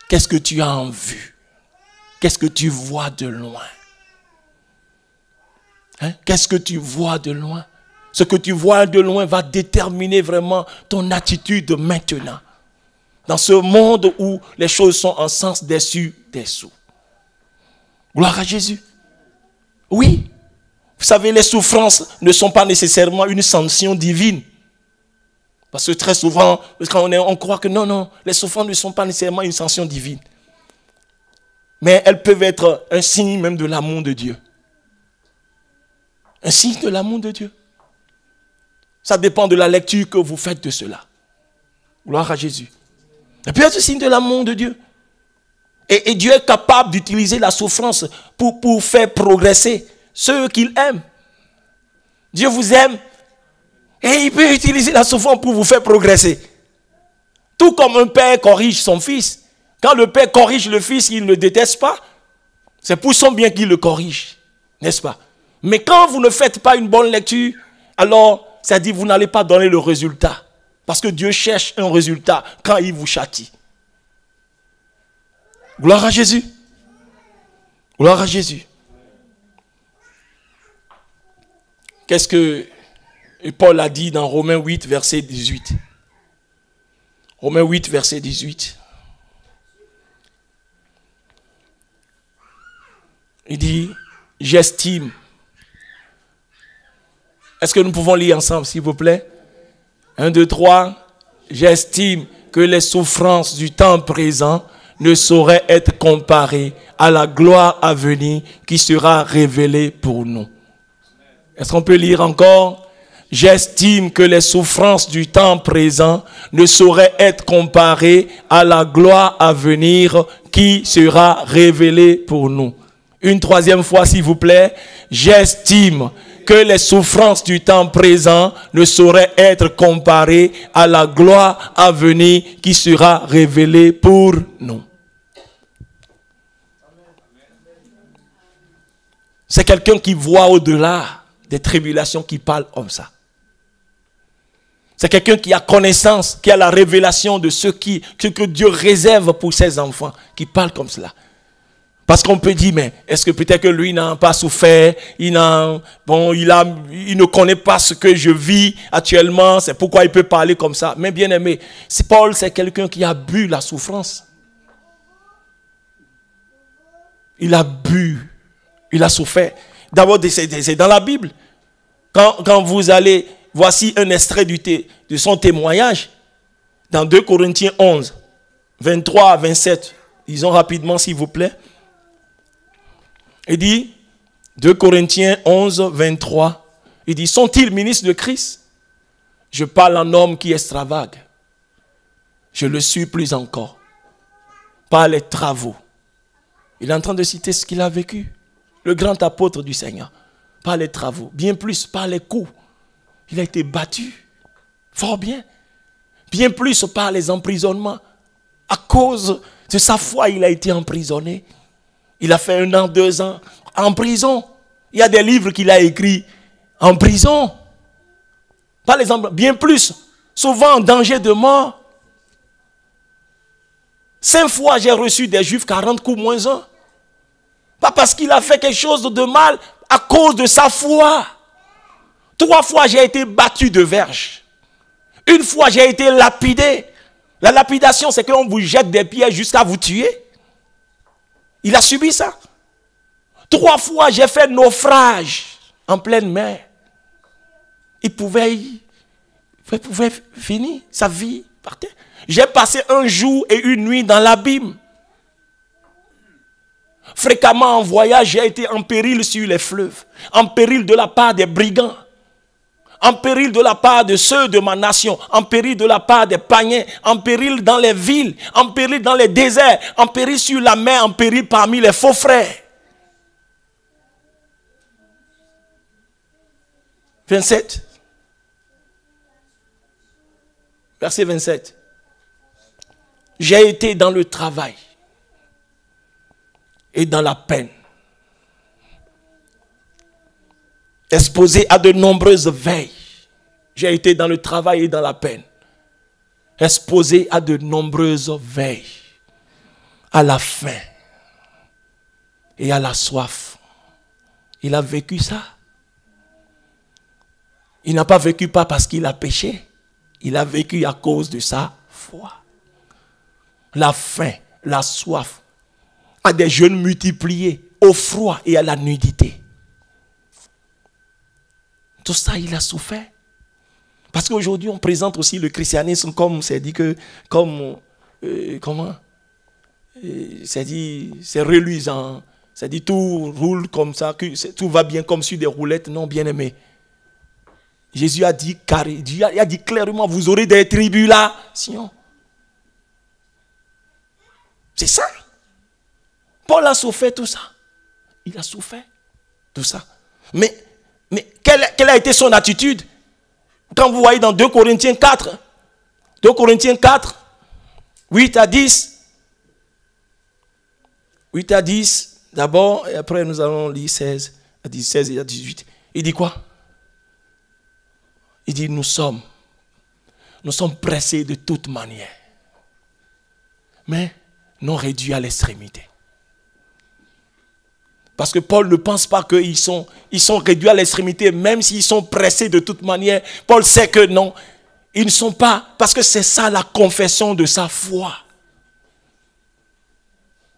Qu'est-ce que tu as en vue? Qu'est-ce que tu vois de loin? Qu'est-ce que tu vois de loin? Ce que tu vois de loin va déterminer vraiment ton attitude maintenant. Dans ce monde où les choses sont en sens dessus-dessous. Gloire à Jésus. Oui. Vous savez, les souffrances ne sont pas nécessairement une sanction divine. Parce que très souvent, quand on croit que non, les souffrances ne sont pas nécessairement une sanction divine. Mais elles peuvent être un signe même de l'amour de Dieu. Un signe de l'amour de Dieu. Ça dépend de la lecture que vous faites de cela. Gloire à Jésus. Ça peut être un signe de l'amour de Dieu. Et Dieu est capable d'utiliser la souffrance pour faire progresser ceux qu'il aime. Dieu vous aime. Et il peut utiliser la souffrance pour vous faire progresser. Tout comme un père corrige son fils. Quand le père corrige le fils, il ne le déteste pas. C'est pour son bien qu'il le corrige. N'est-ce pas? Mais quand vous ne faites pas une bonne lecture, alors, c'est-à-dire vous n'allez pas donner le résultat. Parce que Dieu cherche un résultat quand il vous châtie. Gloire à Jésus. Gloire à Jésus. Qu'est-ce que Paul a dit dans Romains 8, verset 18. Romains 8, verset 18. Il dit, j'estime. Est-ce que nous pouvons lire ensemble, s'il vous plaît? 1, 2, 3. J'estime que les souffrances du temps présent ne sauraient être comparées à la gloire à venir qui sera révélée pour nous. Est-ce qu'on peut lire encore? J'estime que les souffrances du temps présent ne sauraient être comparées à la gloire à venir qui sera révélée pour nous. Une troisième fois, s'il vous plaît. J'estime que les souffrances du temps présent ne sauraient être comparées à la gloire à venir qui sera révélée pour nous. C'est quelqu'un qui voit au-delà des tribulations qui parle comme ça. C'est quelqu'un qui a connaissance, qui a la révélation de ce que Dieu réserve pour ses enfants, qui parle comme cela. Parce qu'on peut dire, mais est-ce que peut-être que lui n'a pas souffert, il ne connaît pas ce que je vis actuellement, c'est pourquoi il peut parler comme ça. Mais bien aimé, Paul, c'est quelqu'un qui a bu la souffrance. Il a bu, il a souffert. D'abord, c'est dans la Bible. Quand vous allez, voici un extrait de son témoignage, dans 2 Corinthiens 11, 23 à 27. Lisons rapidement, s'il vous plaît. Il dit, 2 Corinthiens 11, 23, il dit, sont-ils ministres de Christ? Je parle en homme qui extravague. Je le suis plus encore. Par les travaux. Il est en train de citer ce qu'il a vécu. Le grand apôtre du Seigneur. Par les travaux. Bien plus, par les coups. Il a été battu. Fort bien. Bien plus par les emprisonnements. À cause de sa foi, il a été emprisonné. Il a fait 1 an, 2 ans en prison. Il y a des livres qu'il a écrits en prison. Par exemple, bien plus, souvent en danger de mort. 5 fois, j'ai reçu des Juifs 40 coups moins 1. Pas parce qu'il a fait quelque chose de mal, à cause de sa foi. 3 fois, j'ai été battu de verge. 1 fois, j'ai été lapidé. La lapidation, c'est qu'on vous jette des pierres jusqu'à vous tuer. Il a subi ça. 3 fois, j'ai fait naufrage en pleine mer. Il pouvait finir sa vie par terre. J'ai passé 1 jour et 1 nuit dans l'abîme. Fréquemment en voyage, j'ai été en péril sur les fleuves. En péril de la part des brigands. En péril de la part de ceux de ma nation. En péril de la part des païens. En péril dans les villes. En péril dans les déserts. En péril sur la mer. En péril parmi les faux frères. 27. Verset 27. J'ai été dans le travail et dans la peine, exposé à de nombreuses veilles. J'ai été dans le travail et dans la peine, exposé à de nombreuses veilles, à la faim et à la soif. Il a vécu ça. Il n'a pas vécu pas parce qu'il a péché. Il a vécu à cause de sa foi. La faim, la soif, à des jeûnes multipliés, au froid et à la nudité. Tout ça, il a souffert. Parce qu'aujourd'hui, on présente aussi le christianisme comme, c'est dit que, comme, comment? C'est dit, c'est reluisant. C'est dit, tout roule comme ça, que tout va bien comme sur des roulettes. Non, bien aimé. Jésus a dit, il a dit clairement, vous aurez des tribulations. C'est ça. Paul a souffert tout ça. Il a souffert tout ça. Mais quelle a été son attitude? Quand vous voyez dans 2 Corinthiens 4, 2 Corinthiens 4, 8 à 10. 8 à 10, d'abord, et après nous allons lire 16 à 16 et à 18. Il dit quoi? Il dit, nous sommes pressés de toute manière, mais non réduits à l'extrémité. Parce que Paul ne pense pas qu'ils sont réduits à l'extrémité, même s'ils sont pressés de toute manière. Paul sait que non, ils ne sont pas, parce que c'est ça la confession de sa foi.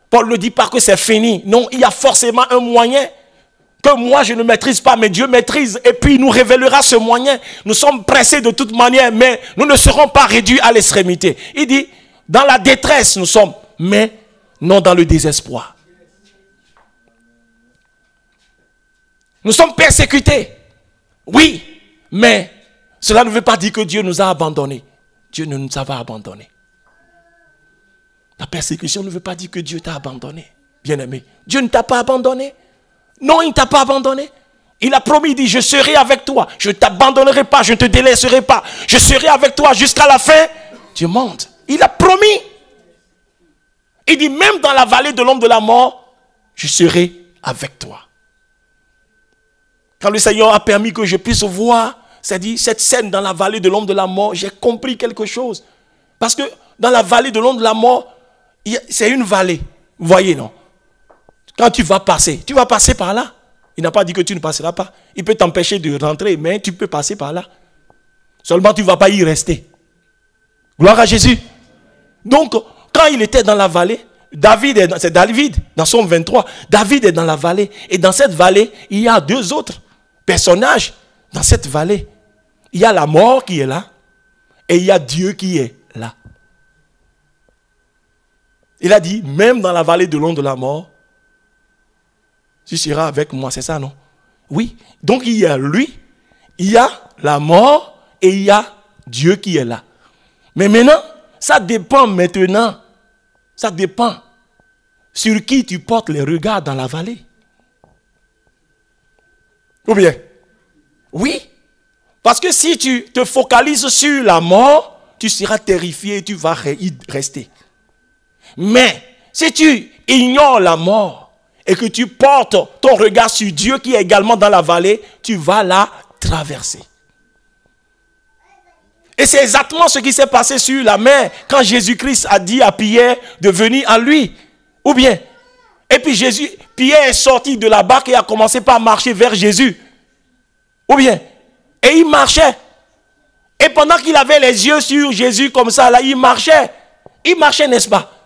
Paul ne dit pas que c'est fini. Non, il y a forcément un moyen que moi je ne maîtrise pas, mais Dieu maîtrise. Et puis il nous révélera ce moyen. Nous sommes pressés de toute manière, mais nous ne serons pas réduits à l'extrémité. Il dit, dans la détresse nous sommes, mais non dans le désespoir. Nous sommes persécutés. Oui, mais cela ne veut pas dire que Dieu nous a abandonnés. Dieu ne nous a pas abandonnés. La persécution ne veut pas dire que Dieu t'a abandonné. Bien-aimé, Dieu ne t'a pas abandonné. Non, il ne t'a pas abandonné. Il a promis, il dit, je serai avec toi. Je ne t'abandonnerai pas, je ne te délaisserai pas. Je serai avec toi jusqu'à la fin du monde. Il a promis. Il dit, même dans la vallée de l'ombre de la mort, je serai avec toi. Quand le Seigneur a permis que je puisse voir, c'est-à-dire cette scène dans la vallée de l'ombre de la mort, j'ai compris quelque chose. Parce que dans la vallée de l'ombre de la mort, c'est une vallée. Vous voyez, non? Quand tu vas passer par là. Il n'a pas dit que tu ne passeras pas. Il peut t'empêcher de rentrer, mais tu peux passer par là. Seulement, tu ne vas pas y rester. Gloire à Jésus. Donc, quand il était dans la vallée, c'est David, dans Psaume 23, David est dans la vallée. Et dans cette vallée, il y a 2 autres personnages. Dans cette vallée, il y a la mort qui est là. Et il y a Dieu qui est là. Il a dit, même dans la vallée de l'ombre de la mort, tu seras avec moi, c'est ça, non? Oui. Donc il y a lui, il y a la mort et il y a Dieu qui est là. Mais maintenant, ça dépend sur qui tu portes les regards dans la vallée. Ou bien? Oui. Parce que si tu te focalises sur la mort, tu seras terrifié et tu vas y rester. Mais si tu ignores la mort et que tu portes ton regard sur Dieu qui est également dans la vallée, tu vas la traverser. Et c'est exactement ce qui s'est passé sur la mer quand Jésus-Christ a dit à Pierre de venir à lui. Ou bien, et puis Pierre est sorti de la barque et a commencé par marcher vers Jésus. Ou bien, et il marchait. Et pendant qu'il avait les yeux sur Jésus comme ça, là, il marchait, n'est-ce pas?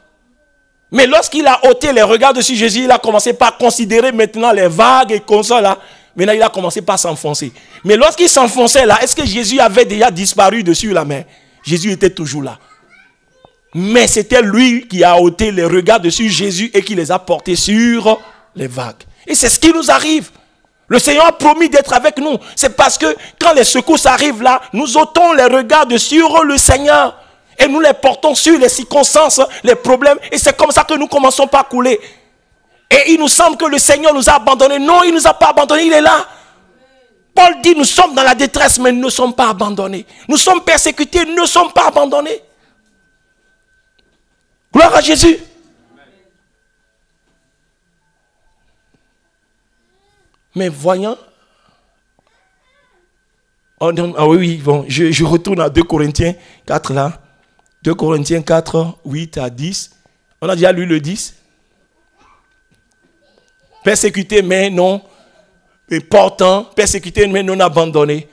Mais lorsqu'il a ôté les regards dessus Jésus, il a commencé par considérer maintenant les vagues et comme ça là. Maintenant, il a commencé par s'enfoncer. Mais lorsqu'il s'enfonçait là, est-ce que Jésus avait déjà disparu dessus la mer? Jésus était toujours là. Mais c'était lui qui a ôté les regards dessus Jésus et qui les a portés sur les vagues. Et c'est ce qui nous arrive. Le Seigneur a promis d'être avec nous. C'est parce que quand les secousses arrivent là, nous ôtons les regards sur le Seigneur. Et nous les portons sur les circonstances, les problèmes. Et c'est comme ça que nous commençons par couler. Et il nous semble que le Seigneur nous a abandonnés. Non, il ne nous a pas abandonnés, il est là. Paul dit, nous sommes dans la détresse, mais nous ne sommes pas abandonnés. Nous sommes persécutés, nous ne sommes pas abandonnés. Gloire à Jésus. Mais voyant, ah oui, bon, je retourne à 2 Corinthiens 4 là. 2 Corinthiens 4, 8 à 10. On a déjà lu le 10. Persécutés mais non, et portant, persécutés mais non abandonnés.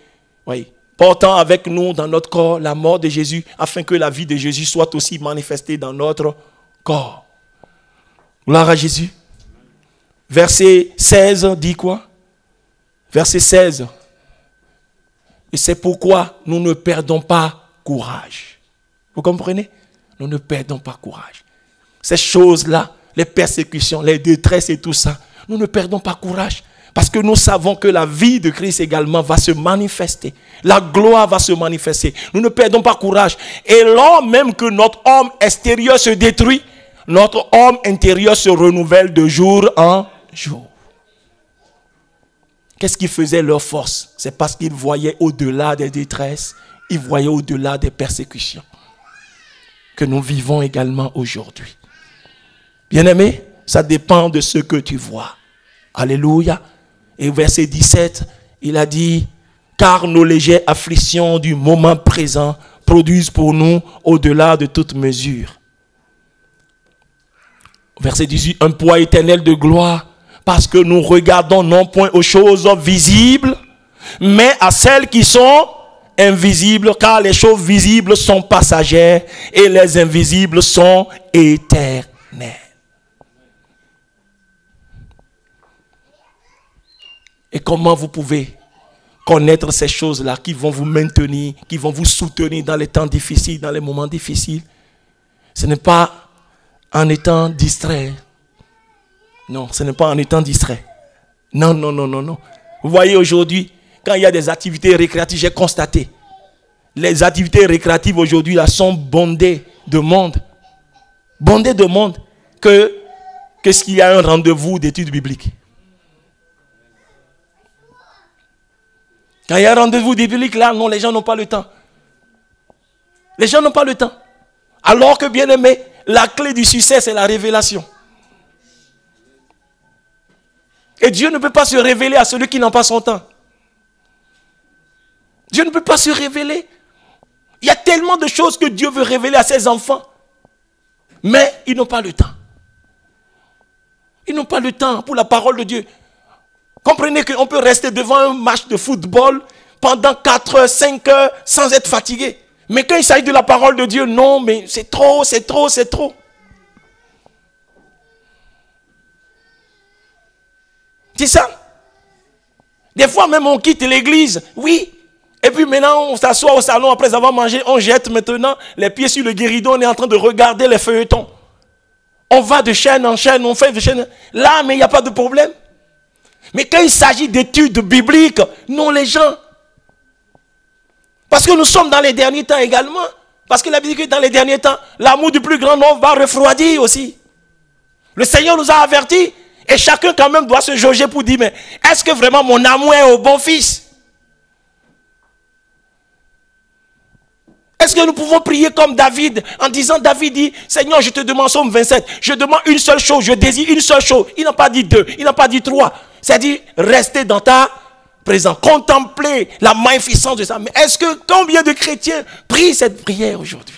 Oui. Portant avec nous dans notre corps la mort de Jésus, afin que la vie de Jésus soit aussi manifestée dans notre corps. Gloire à Jésus. Verset 16 dit quoi? Verset 16. Et c'est pourquoi nous ne perdons pas courage. Vous comprenez? Nous ne perdons pas courage. Ces choses-là, les persécutions, les détresses et tout ça, nous ne perdons pas courage. Parce que nous savons que la vie de Christ également va se manifester. La gloire va se manifester. Nous ne perdons pas courage. Et lors même que notre homme extérieur se détruit, notre homme intérieur se renouvelle de jour en jour. Qu'est-ce qui faisait leur force? C'est parce qu'ils voyaient au-delà des détresses, ils voyaient au-delà des persécutions que nous vivons également aujourd'hui. Bien-aimé, ça dépend de ce que tu vois. Alléluia. Et verset 17, il a dit, car nos légères afflictions du moment présent produisent pour nous au-delà de toute mesure. Verset 18, un poids éternel de gloire, parce que nous regardons non point aux choses visibles, mais à celles qui sont invisibles, car les choses visibles sont passagères et les invisibles sont éternelles. Et comment vous pouvez connaître ces choses-là qui vont vous maintenir, qui vont vous soutenir dans les temps difficiles, dans les moments difficiles? Ce n'est pas en étant distrait. Non, ce n'est pas en étant distrait. Non, non, non, non, non. Vous voyez aujourd'hui, quand il y a des activités récréatives, j'ai constaté, les activités récréatives aujourd'hui là sont bondées de monde. Bondées de monde que ce qu'il y a un rendez-vous d'études bibliques. Quand il y a un rendez-vous biblique là, non, les gens n'ont pas le temps. Les gens n'ont pas le temps. Alors que, bien aimé, la clé du succès, c'est la révélation. Et Dieu ne peut pas se révéler à celui qui n'a pas son temps. Dieu ne peut pas se révéler. Il y a tellement de choses que Dieu veut révéler à ses enfants. Mais ils n'ont pas le temps. Ils n'ont pas le temps pour la parole de Dieu. Comprenez qu'on peut rester devant un match de football pendant 4 heures, 5 heures sans être fatigué. Mais quand il s'agit de la parole de Dieu, non, mais c'est trop, c'est trop, c'est trop. C'est ça. Des fois même on quitte l'église, oui. Et puis maintenant on s'assoit au salon après avoir mangé, on jette maintenant les pieds sur le guéridon, on est en train de regarder les feuilletons. On va de chaîne en chaîne, on fait de chaîne. Là, mais il n'y a pas de problème. Mais quand il s'agit d'études bibliques, non les gens. Parce que nous sommes dans les derniers temps également. Parce que la Bible dit que dans les derniers temps, l'amour du plus grand nombre va refroidir aussi. Le Seigneur nous a avertis. Et chacun quand même doit se jauger pour dire, mais est-ce que vraiment mon amour est au bon fils? Est-ce que nous pouvons prier comme David en disant, David dit, Seigneur, je te demande, Psaume 27, je demande une seule chose, je désire une seule chose. Il n'a pas dit 2, il n'a pas dit 3. C'est-à-dire, rester dans ta présence, contempler la magnificence de ça. Mais est-ce que combien de chrétiens prient cette prière aujourd'hui?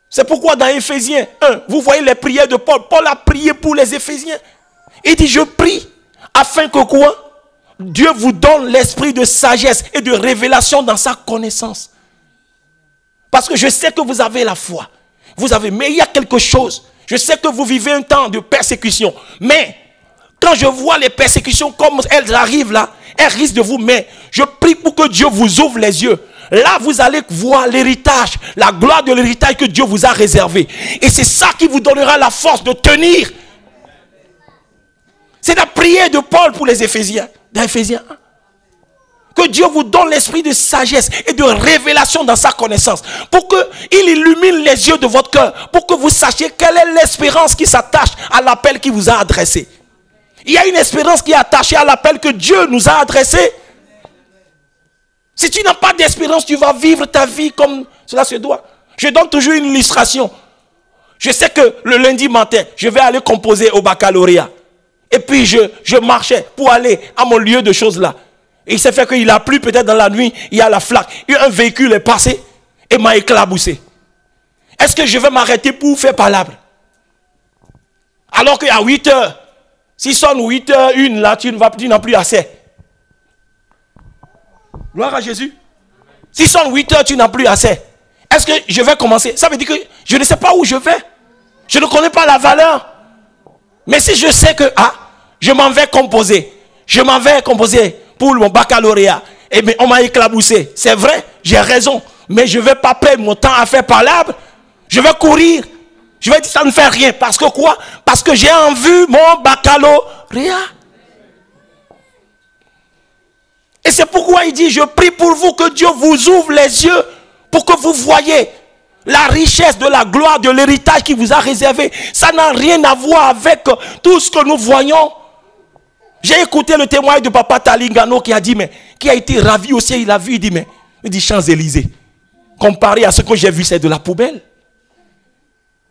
C'est pourquoi dans Éphésiens 1, vous voyez les prières de Paul. Paul a prié pour les Éphésiens. Il dit, je prie afin que quoi? Dieu vous donne l'esprit de sagesse et de révélation dans sa connaissance. Parce que je sais que vous avez la foi. Mais il y a quelque chose. Je sais que vous vivez un temps de persécution. Mais quand je vois les persécutions comme elles arrivent là, elles risquent de vous. Mais je prie pour que Dieu vous ouvre les yeux. Là, vous allez voir l'héritage, la gloire de l'héritage que Dieu vous a réservé. Et c'est ça qui vous donnera la force de tenir. C'est la prière de Paul pour les Éphésiens, dans Éphésiens 1. Que Dieu vous donne l'esprit de sagesse et de révélation dans sa connaissance. Pour qu'il illumine les yeux de votre cœur. Pour que vous sachiez quelle est l'espérance qui s'attache à l'appel qu'il vous a adressé. Il y a une espérance qui est attachée à l'appel que Dieu nous a adressé. Si tu n'as pas d'espérance, tu vas vivre ta vie comme cela se doit. Je donne toujours une illustration. Je sais que le lundi matin, je vais aller composer au baccalauréat. Et puis je marchais pour aller à mon lieu de choses là. Et il s'est fait qu'il a plu peut-être dans la nuit, il y a la flaque. Et un véhicule est passé et m'a éclaboussé. Est-ce que je vais m'arrêter pour faire palabre? Alors qu'à 8 heures, si sonne 8 heures, une là, tu n'as plus assez. Gloire à Jésus. Si sonne 8 heures, tu n'as plus assez. Est-ce que je vais commencer? Ça veut dire que je ne sais pas où je vais. Je ne connais pas la valeur. Mais si je sais que, je m'en vais composer. Je m'en vais composer pour mon baccalauréat. Et bien, on m'a éclaboussé. C'est vrai, j'ai raison. Mais je ne vais pas perdre mon temps à faire palabre. Je vais courir. Je vais dire ça ne fait rien. Parce que quoi? Parce que j'ai en vue mon baccalauréat. Et c'est pourquoi il dit, je prie pour vous que Dieu vous ouvre les yeux pour que vous voyez la richesse de la gloire, de l'héritage qui vous a réservé. Ça n'a rien à voir avec tout ce que nous voyons. J'ai écouté le témoignage de Papa Talingano qui a dit, mais qui a été ravi aussi, il a vu, il dit Champs-Élysées. Comparé à ce que j'ai vu, c'est de la poubelle.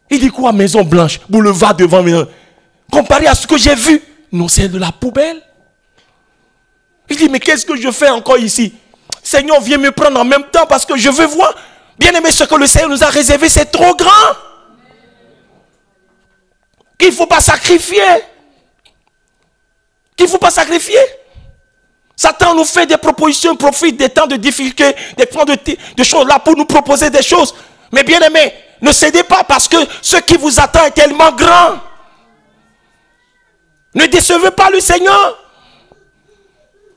Il dit quoi? Maison Blanche, boulevard devant maison. Comparé à ce que j'ai vu, non, c'est de la poubelle. Il dit, mais qu'est-ce que je fais encore ici? Seigneur, viens me prendre en même temps parce que je veux voir. Bien aimé, ce que le Seigneur nous a réservé, c'est trop grand. Qu'il ne faut pas sacrifier. Qu'il ne faut pas sacrifier. Satan nous fait des propositions, profite des temps de difficulté, des temps de choses là pour nous proposer des choses. Mais bien aimé, ne cédez pas parce que ce qui vous attend est tellement grand. Ne décevez pas le Seigneur.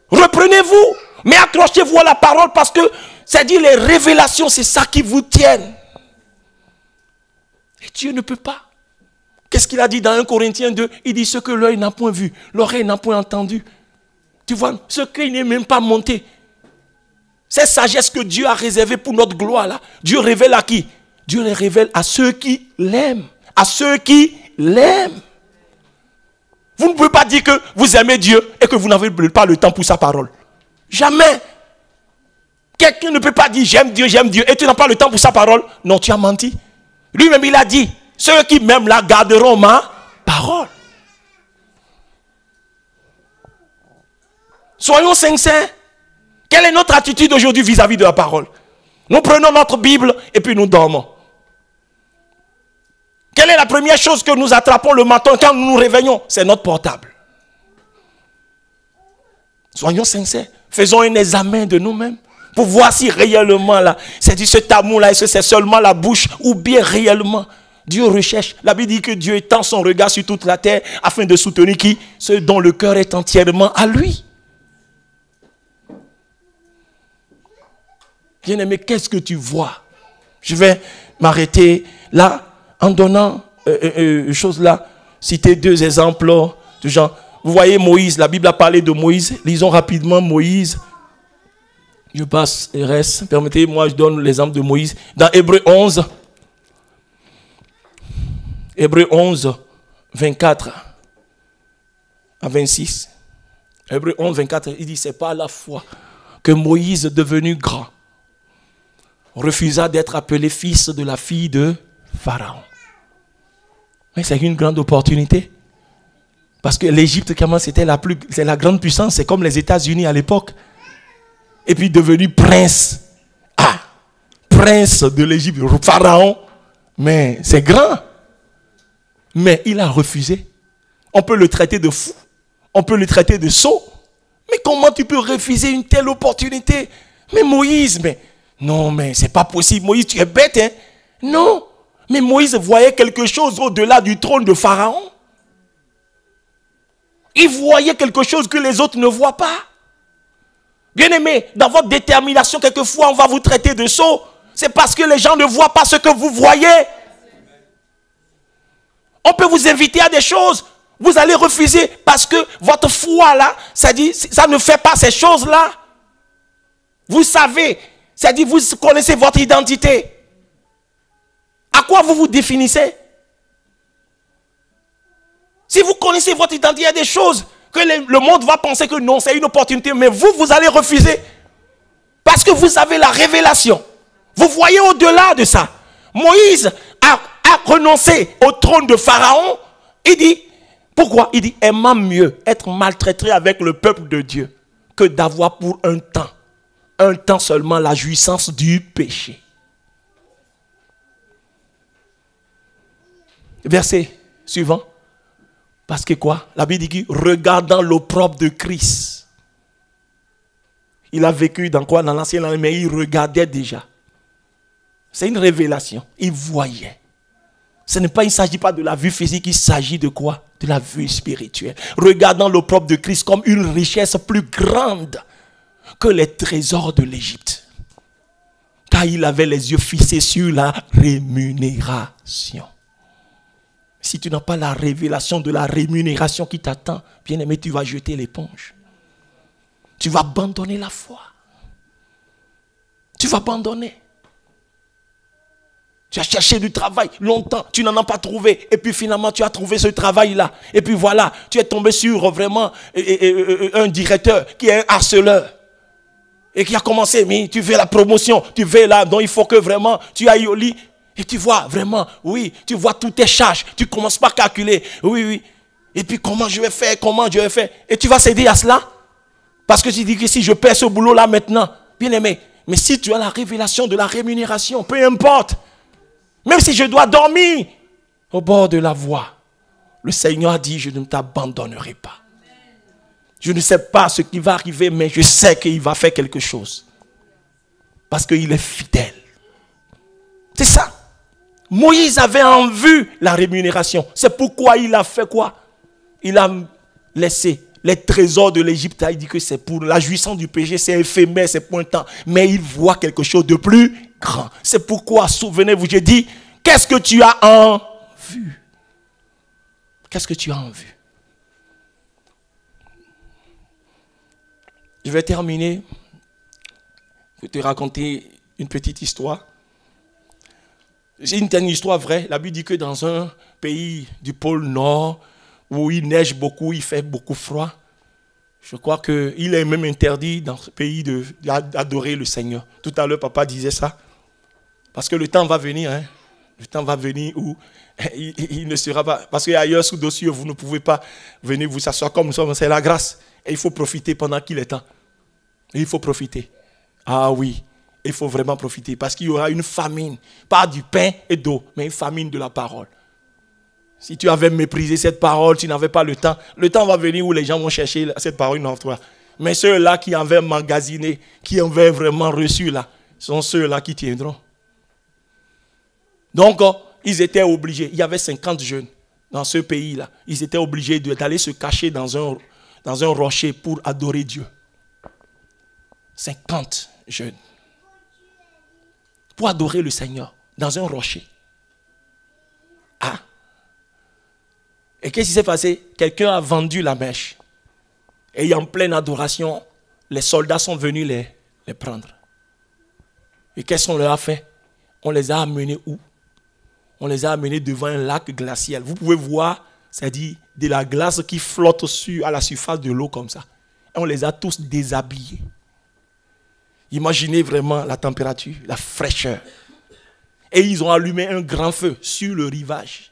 Reprenez-vous, mais accrochez-vous à la parole parce que, c'est-à-dire les révélations, c'est ça qui vous tienne. Et Dieu ne peut pas. Qu'est-ce qu'il a dit dans 1 Corinthiens 2? Il dit ce que l'œil n'a point vu, l'oreille n'a point entendu. Tu vois, ce qui n'est même pas monté. Cette sagesse que Dieu a réservée pour notre gloire là, Dieu révèle à qui? Dieu les révèle à ceux qui l'aiment. À ceux qui l'aiment. Vous ne pouvez pas dire que vous aimez Dieu et que vous n'avez pas le temps pour sa parole. Jamais. Quelqu'un ne peut pas dire j'aime Dieu et tu n'as pas le temps pour sa parole. Non, tu as menti. Lui-même il a dit, ceux qui m'aiment la garderont ma parole. Soyons sincères. Quelle est notre attitude aujourd'hui vis-à-vis de la parole? Nous prenons notre Bible et puis nous dormons. Quelle est la première chose que nous attrapons le matin quand nous nous réveillons? C'est notre portable. Soyons sincères. Faisons un examen de nous-mêmes pour voir si réellement là, c'est-à-dire cet amour-là, est-ce que c'est seulement la bouche ou bien réellement Dieu recherche. La Bible dit que Dieu étend son regard sur toute la terre afin de soutenir qui? Ceux dont le cœur est entièrement à lui. Bien-aimé, qu'est-ce que tu vois? Je vais m'arrêter là en donnant chose là, citer 2 exemples de gens. Vous voyez Moïse, la Bible a parlé de Moïse. Lisons rapidement Moïse. Je passe et reste. Permettez-moi, je donne l'exemple de Moïse. Dans Hébreux 11, 24 à 26. Hébreux 11, 24, il dit, c'est pas la foi que Moïse, devenu grand, refusa d'être appelé fils de la fille de Pharaon. Mais c'est une grande opportunité. Parce que l'Égypte, comment c'est la grande puissance, c'est comme les États-Unis à l'époque. Et puis devenu prince. Prince de l'Égypte, Pharaon. Mais c'est grand. Mais il a refusé. On peut le traiter de fou. On peut le traiter de sot. Mais comment tu peux refuser une telle opportunité? Mais Moïse, non, mais c'est pas possible. Moïse, tu es bête, hein? Non. Mais Moïse voyait quelque chose au-delà du trône de Pharaon. Il voyait quelque chose que les autres ne voient pas. Bien-aimé, dans votre détermination, quelquefois, on va vous traiter de sot. C'est parce que les gens ne voient pas ce que vous voyez. On peut vous inviter à des choses. Vous allez refuser parce que votre foi là, ça dit, ça ne fait pas ces choses-là. Vous savez, c'est-à-dire vous connaissez votre identité. À quoi vous vous définissez? Si vous connaissez votre identité, il y a des choses que le monde va penser que non, c'est une opportunité, mais vous allez refuser. Parce que vous avez la révélation. Vous voyez au-delà de ça. Moïse a renoncé au trône de Pharaon. Il dit, pourquoi? Il dit, aimant mieux être maltraité avec le peuple de Dieu que d'avoir pour un temps seulement la jouissance du péché. Verset suivant. Parce que quoi? La Bible dit, regardant l'opprobre de Christ. Il a vécu dans quoi? Dans l'ancienne année, mais il regardait déjà. C'est une révélation. Il voyait. Il ne s'agit pas de la vue physique, il s'agit de quoi? De la vue spirituelle. Regardant l'opprobre de Christ comme une richesse plus grande que les trésors de l'Égypte. Car il avait les yeux fixés sur la rémunération. Si tu n'as pas la révélation de la rémunération qui t'attend, bien aimé, tu vas jeter l'éponge. Tu vas abandonner la foi. Tu vas abandonner. Tu as cherché du travail longtemps, tu n'en as pas trouvé. Et puis finalement, tu as trouvé ce travail-là. Et puis voilà, tu es tombé sur vraiment un directeur qui est un harceleur. Et qui a commencé, mais tu fais la promotion, tu fais là, donc il faut que vraiment tu ailles au lit. Et tu vois vraiment, oui, tu vois toutes tes charges. Tu ne commences pas à calculer. Oui. Et puis comment je vais faire? Et tu vas céder à cela? Parce que tu dis que si je perds ce boulot-là maintenant, bien aimé, mais si tu as la révélation de la rémunération, peu importe. Même si je dois dormir au bord de la voie, le Seigneur a dit, je ne t'abandonnerai pas. Je ne sais pas ce qui va arriver, mais je sais qu'il va faire quelque chose. Parce qu'il est fidèle. C'est ça. Moïse avait en vue la rémunération. C'est pourquoi il a fait quoi? Il a laissé les trésors de l'Égypte. Il dit que c'est pour la jouissance du péché, c'est éphémère, c'est pour un temps. Mais il voit quelque chose de plus grand. C'est pourquoi, souvenez-vous, j'ai dit, qu'est-ce que tu as en vue? Qu'est-ce que tu as en vue? Je vais terminer. Je vais te raconter une petite histoire. C'est une histoire vraie. La Bible dit que dans un pays du pôle Nord, où il neige beaucoup, il fait beaucoup froid, je crois qu'il est même interdit dans ce pays d'adorer le Seigneur. Tout à l'heure, papa disait ça. Parce que le temps va venir, hein. Le temps va venir où il ne sera pas... Parce qu'ailleurs, sous dossier, vous ne pouvez pas venir vous asseoir comme nous sommes. C'est la grâce. Et il faut profiter pendant qu'il est temps. Et il faut profiter. Ah oui. Il faut vraiment profiter parce qu'il y aura une famine, pas du pain et d'eau, mais une famine de la parole. Si tu avais méprisé cette parole, tu n'avais pas le temps va venir où les gens vont chercher cette parole une autre fois. Mais ceux-là qui avaient emmagasiné, qui avaient vraiment reçu là, sont ceux-là qui tiendront. Donc, ils étaient obligés, il y avait 50 jeunes dans ce pays-là, ils étaient obligés d'aller se cacher dans un rocher pour adorer Dieu. 50 jeunes. Pour adorer le Seigneur dans un rocher. Ah. Et qu'est-ce qui s'est passé? Quelqu'un a vendu la mèche. Et en pleine adoration, les soldats sont venus les prendre. Et qu'est-ce qu'on leur a fait? On les a amenés où? On les a amenés devant un lac glacial. Vous pouvez voir, c'est-à-dire de la glace qui flotte à la surface de l'eau comme ça. Et on les a tous déshabillés. Imaginez vraiment la température, la fraîcheur. Et ils ont allumé un grand feu sur le rivage.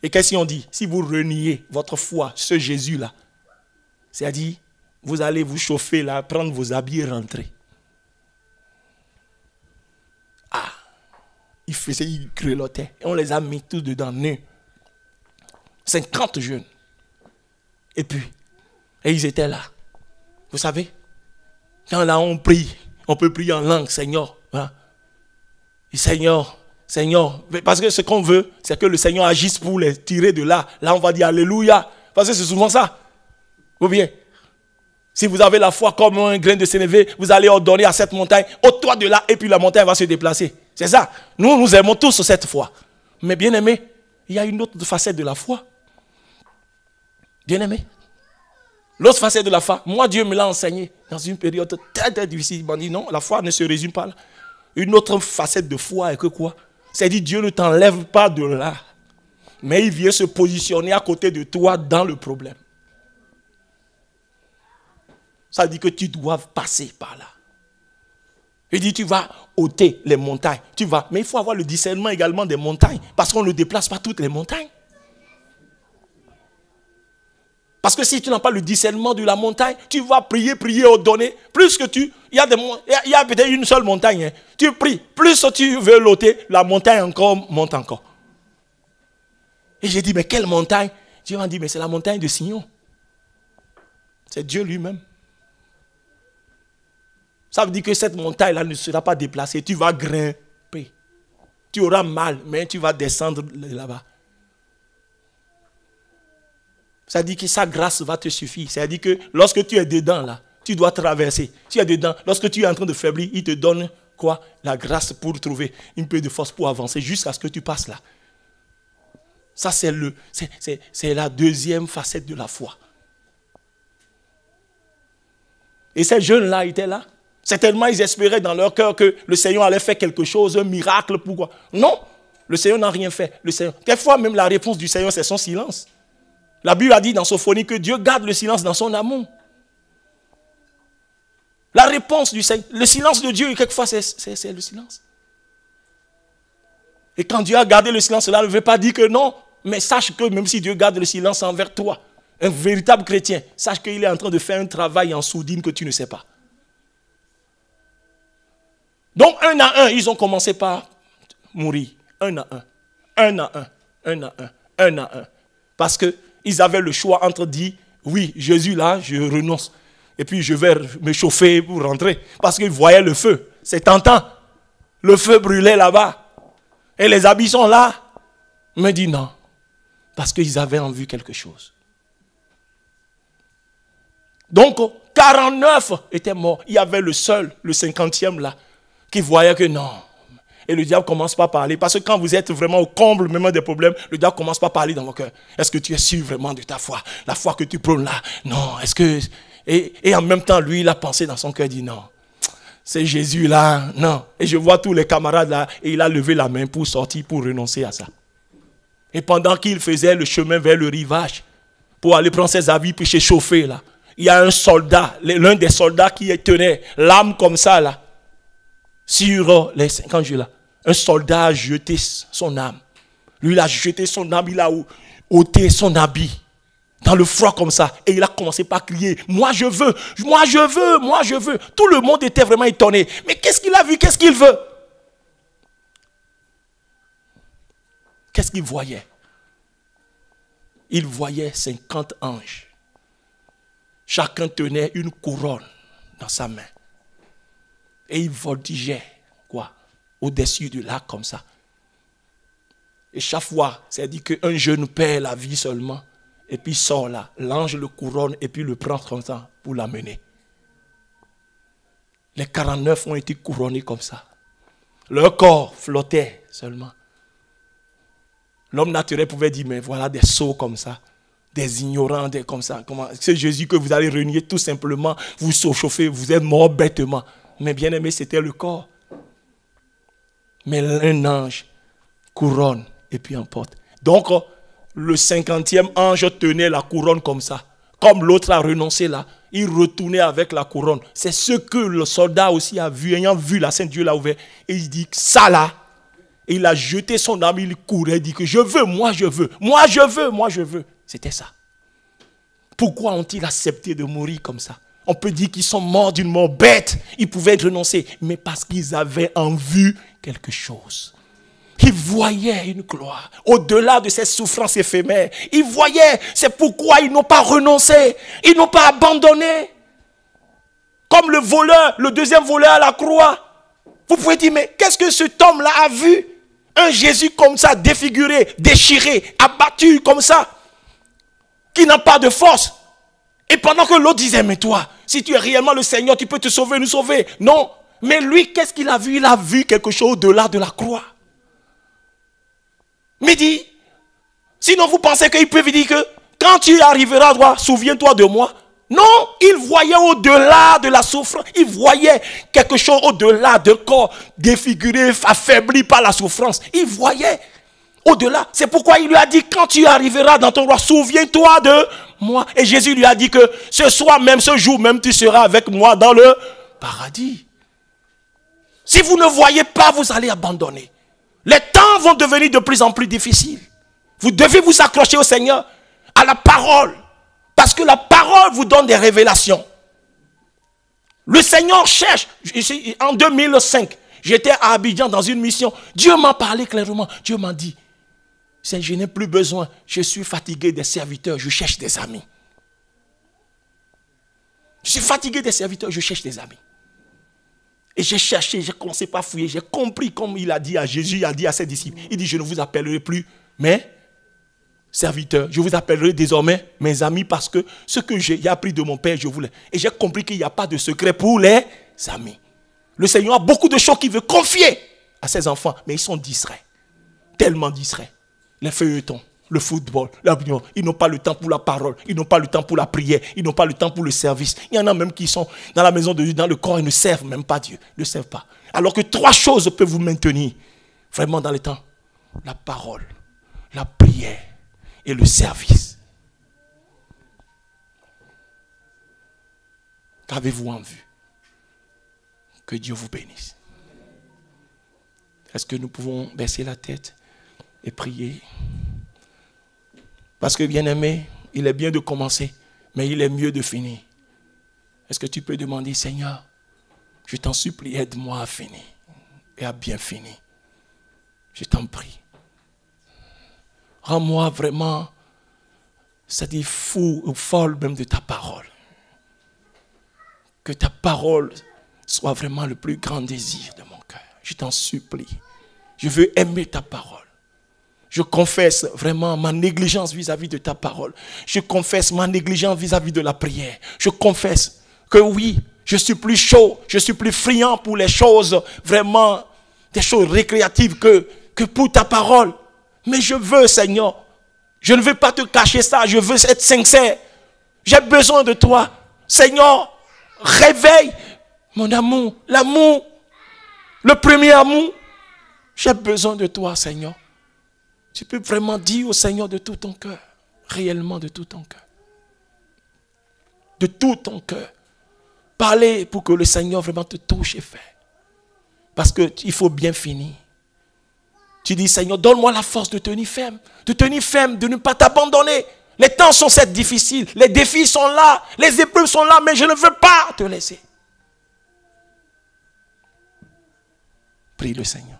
Et qu'est-ce qu'ils ont dit? Si vous reniez votre foi, ce Jésus-là, c'est-à-dire, vous allez vous chauffer là, prendre vos habits et rentrer. Ah! Ils grelottaient. Et on les a mis tous dedans, nus. 50 jeunes. Et ils étaient là. Vous savez? Quand là on prie, on peut prier en langue, Seigneur. Hein? Et Seigneur, parce que ce qu'on veut, c'est que le Seigneur agisse pour les tirer de là. Là, on va dire Alléluia. Parce que c'est souvent ça. Ou bien, si vous avez la foi comme un grain de sénévé, vous allez ordonner à cette montagne, ôte-toi de là, et puis la montagne va se déplacer. C'est ça. Nous aimons tous cette foi. Mais bien aimé, il y a une autre facette de la foi. Bien aimé. L'autre facette de la foi, moi Dieu me l'a enseigné dans une période très très difficile. Il m'a dit non, la foi ne se résume pas là. Une autre facette de foi est que quoi? C'est-à-dire Dieu ne t'enlève pas de là. Mais il vient se positionner à côté de toi dans le problème. Ça dit que tu dois passer par là. Il dit, tu vas ôter les montagnes. Tu vas. Mais il faut avoir le discernement également des montagnes. Parce qu'on ne déplace pas toutes les montagnes. Parce que si tu n'as pas le discernement de la montagne, tu vas prier, ordonner. Plus que tu... Il y a peut-être une seule montagne. Hein. Tu pries. Plus tu veux l'ôter, la montagne encore monte encore. Et j'ai dit, mais quelle montagne? Dieu m'a dit, mais c'est la montagne de Sion. C'est Dieu lui-même. Ça veut dire que cette montagne-là ne sera pas déplacée. Tu vas grimper. Tu auras mal, mais tu vas descendre là-bas. Ça dit que sa grâce va te suffire. Ça dit que lorsque tu es dedans, là, tu dois traverser. Tu es dedans. Lorsque tu es en train de faiblir, il te donne quoi? La grâce pour trouver un peu de force pour avancer jusqu'à ce que tu passes là. Ça, c'est la deuxième facette de la foi. Et ces jeunes-là étaient là. Certainement, ils espéraient dans leur cœur que le Seigneur allait faire quelque chose, un miracle. Pourquoi? Non, le Seigneur n'a rien fait. Quelquefois, même la réponse du Seigneur, c'est son silence. La Bible a dit dans Sophonie que Dieu garde le silence dans son amour. La réponse du Seigneur, le silence de Dieu, quelquefois, c'est le silence. Et quand Dieu a gardé le silence, cela ne veut pas dire que non, mais sache que même si Dieu garde le silence envers toi, un véritable chrétien, sache qu'il est en train de faire un travail en sourdine que tu ne sais pas. Donc, un à un, ils ont commencé par mourir. Un à un. Un à un. Un à un. Un à un. Parce qu'ils avaient le choix entre dire, oui, Jésus là, je renonce. Et puis je vais me chauffer pour rentrer. Parce qu'ils voyaient le feu. C'est tentant. Le feu brûlait là-bas. Et les habits sont là. Mais dit non. Parce qu'ils avaient en vue quelque chose. Donc, 49 étaient morts. Il y avait le seul, le 50e là, qui voyait que non. Et le diable commence pas à parler. Parce que quand vous êtes vraiment au comble même des problèmes, le diable commence pas à parler dans vos cœurs. Est-ce que tu es sûr vraiment de ta foi? La foi que tu prônes là? Non. Est-ce que... Et en même temps, lui, il a pensé dans son cœur, il dit non. C'est Jésus là, non. Et je vois tous les camarades là, et il a levé la main pour sortir, pour renoncer à ça. Et pendant qu'il faisait le chemin vers le rivage, pour aller prendre ses habits, puis s'échauffer là, il y a un soldat, l'un des soldats qui tenait l'âme comme ça là, sur les 50 jours là. Un soldat a jeté son âme. Lui, il a jeté son âme, il a ôté son habit. Dans le froid comme ça. Et il a commencé par crier, moi je veux, moi je veux, moi je veux. Tout le monde était vraiment étonné. Mais qu'est-ce qu'il a vu? Qu'est-ce qu'il veut? Qu'est-ce qu'il voyait? Il voyait 50 anges. Chacun tenait une couronne dans sa main. Et il voltigeait, quoi, au-dessus du lac comme ça. Et chaque fois, c'est dit qu'un jeune perd la vie seulement. Et puis il sort là, l'ange le couronne et puis le prend comme ça pour l'amener. Les 49 ont été couronnés comme ça. Leur corps flottait seulement. L'homme naturel pouvait dire, mais voilà des sots comme ça, des ignorants, des comme ça. C'est Jésus que vous allez renier tout simplement, vous surchauffez, vous êtes mort bêtement. Mais bien aimé, c'était le corps. Mais un ange couronne et puis emporte. Donc, le 50e ange tenait la couronne comme ça. Comme l'autre a renoncé là, il retournait avec la couronne. C'est ce que le soldat aussi a vu, ayant vu la Sainte Dieu l'a ouvert. Et il dit, ça là, et il a jeté son âme, il courait, il dit que je veux, moi je veux, moi je veux, moi je veux. C'était ça. Pourquoi ont-ils accepté de mourir comme ça? On peut dire qu'ils sont morts d'une mort bête. Ils pouvaient renoncer, mais parce qu'ils avaient en vue quelque chose. Ils voyaient une gloire au-delà de ces souffrances éphémères. Ils voyaient, c'est pourquoi ils n'ont pas renoncé. Ils n'ont pas abandonné. Comme le voleur, le deuxième voleur à la croix. Vous pouvez dire, mais qu'est-ce que cet homme-là a vu? Un Jésus comme ça, défiguré, déchiré, abattu comme ça, qui n'a pas de force. Et pendant que l'autre disait, mais toi, si tu es réellement le Seigneur, tu peux te sauver, nous sauver. Non, mais lui, qu'est-ce qu'il a vu? Il a vu quelque chose au-delà de la croix. Mais dit, sinon vous pensez qu'il peut vous dire que quand tu arriveras à droit, souviens-toi de moi. Non, il voyait au-delà de la souffrance. Il voyait quelque chose au-delà d'un corps défiguré, affaibli par la souffrance. Il voyait au-delà. C'est pourquoi il lui a dit, quand tu arriveras dans ton roi, souviens-toi de moi. Et Jésus lui a dit que ce soir même, ce jour même, tu seras avec moi dans le paradis. Si vous ne voyez pas, vous allez abandonner. Les temps vont devenir de plus en plus difficiles. Vous devez vous accrocher au Seigneur, à la parole. Parce que la parole vous donne des révélations. Le Seigneur cherche. En 2005, j'étais à Abidjan dans une mission. Dieu m'a parlé clairement. Dieu m'a dit, je n'ai plus besoin. Je suis fatigué des serviteurs. Je cherche des amis. Je suis fatigué des serviteurs. Je cherche des amis. Et j'ai cherché. J'ai commencé par fouiller. J'ai compris comme il a dit à Jésus, il a dit à ses disciples. Il dit, je ne vous appellerai plus mes serviteurs. Je vous appellerai désormais mes amis parce que ce que j'ai appris de mon Père, je voulais. Et j'ai compris qu'il n'y a pas de secret pour les amis. Le Seigneur a beaucoup de choses qu'il veut confier à ses enfants, mais ils sont distraits. Tellement distraits. Les feuilletons, le football, l'opinion, ils n'ont pas le temps pour la parole, ils n'ont pas le temps pour la prière, ils n'ont pas le temps pour le service. Il y en a même qui sont dans la maison de Dieu, dans le corps, ils ne servent même pas Dieu, ne servent pas. Alors que 3 choses peuvent vous maintenir vraiment dans le temps. La parole, la prière et le service. Qu'avez-vous en vue? Que Dieu vous bénisse. Est-ce que nous pouvons baisser la tête et prier? Parce que, bien-aimé, il est bien de commencer, mais il est mieux de finir. Est-ce que tu peux demander, Seigneur, je t'en supplie, aide-moi à finir et à bien finir. Je t'en prie. Rends-moi vraiment, c'est-à-dire fou ou folle même de ta parole. Que ta parole soit vraiment le plus grand désir de mon cœur. Je t'en supplie. Je veux aimer ta parole. Je confesse vraiment ma négligence vis-à-vis de ta parole. Je confesse ma négligence vis-à-vis de la prière. Je confesse que oui, je suis plus chaud, je suis plus friand pour les choses vraiment, des choses récréatives que pour ta parole. Mais je veux, Seigneur, je ne veux pas te cacher ça, je veux être sincère. J'ai besoin de toi. Seigneur, réveille mon amour, l'amour, le premier amour. J'ai besoin de toi, Seigneur. Tu peux vraiment dire au Seigneur de tout ton cœur, réellement de tout ton cœur. De tout ton cœur. Parler pour que le Seigneur vraiment te touche et fait. Parce qu'il faut bien finir. Tu dis, Seigneur, donne-moi la force de tenir ferme, de ne pas t'abandonner. Les temps sont certes difficiles, les défis sont là, les épreuves sont là, mais je ne veux pas te laisser. Prie le Seigneur.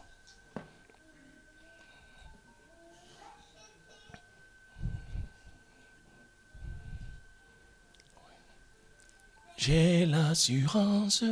J'ai l'assurance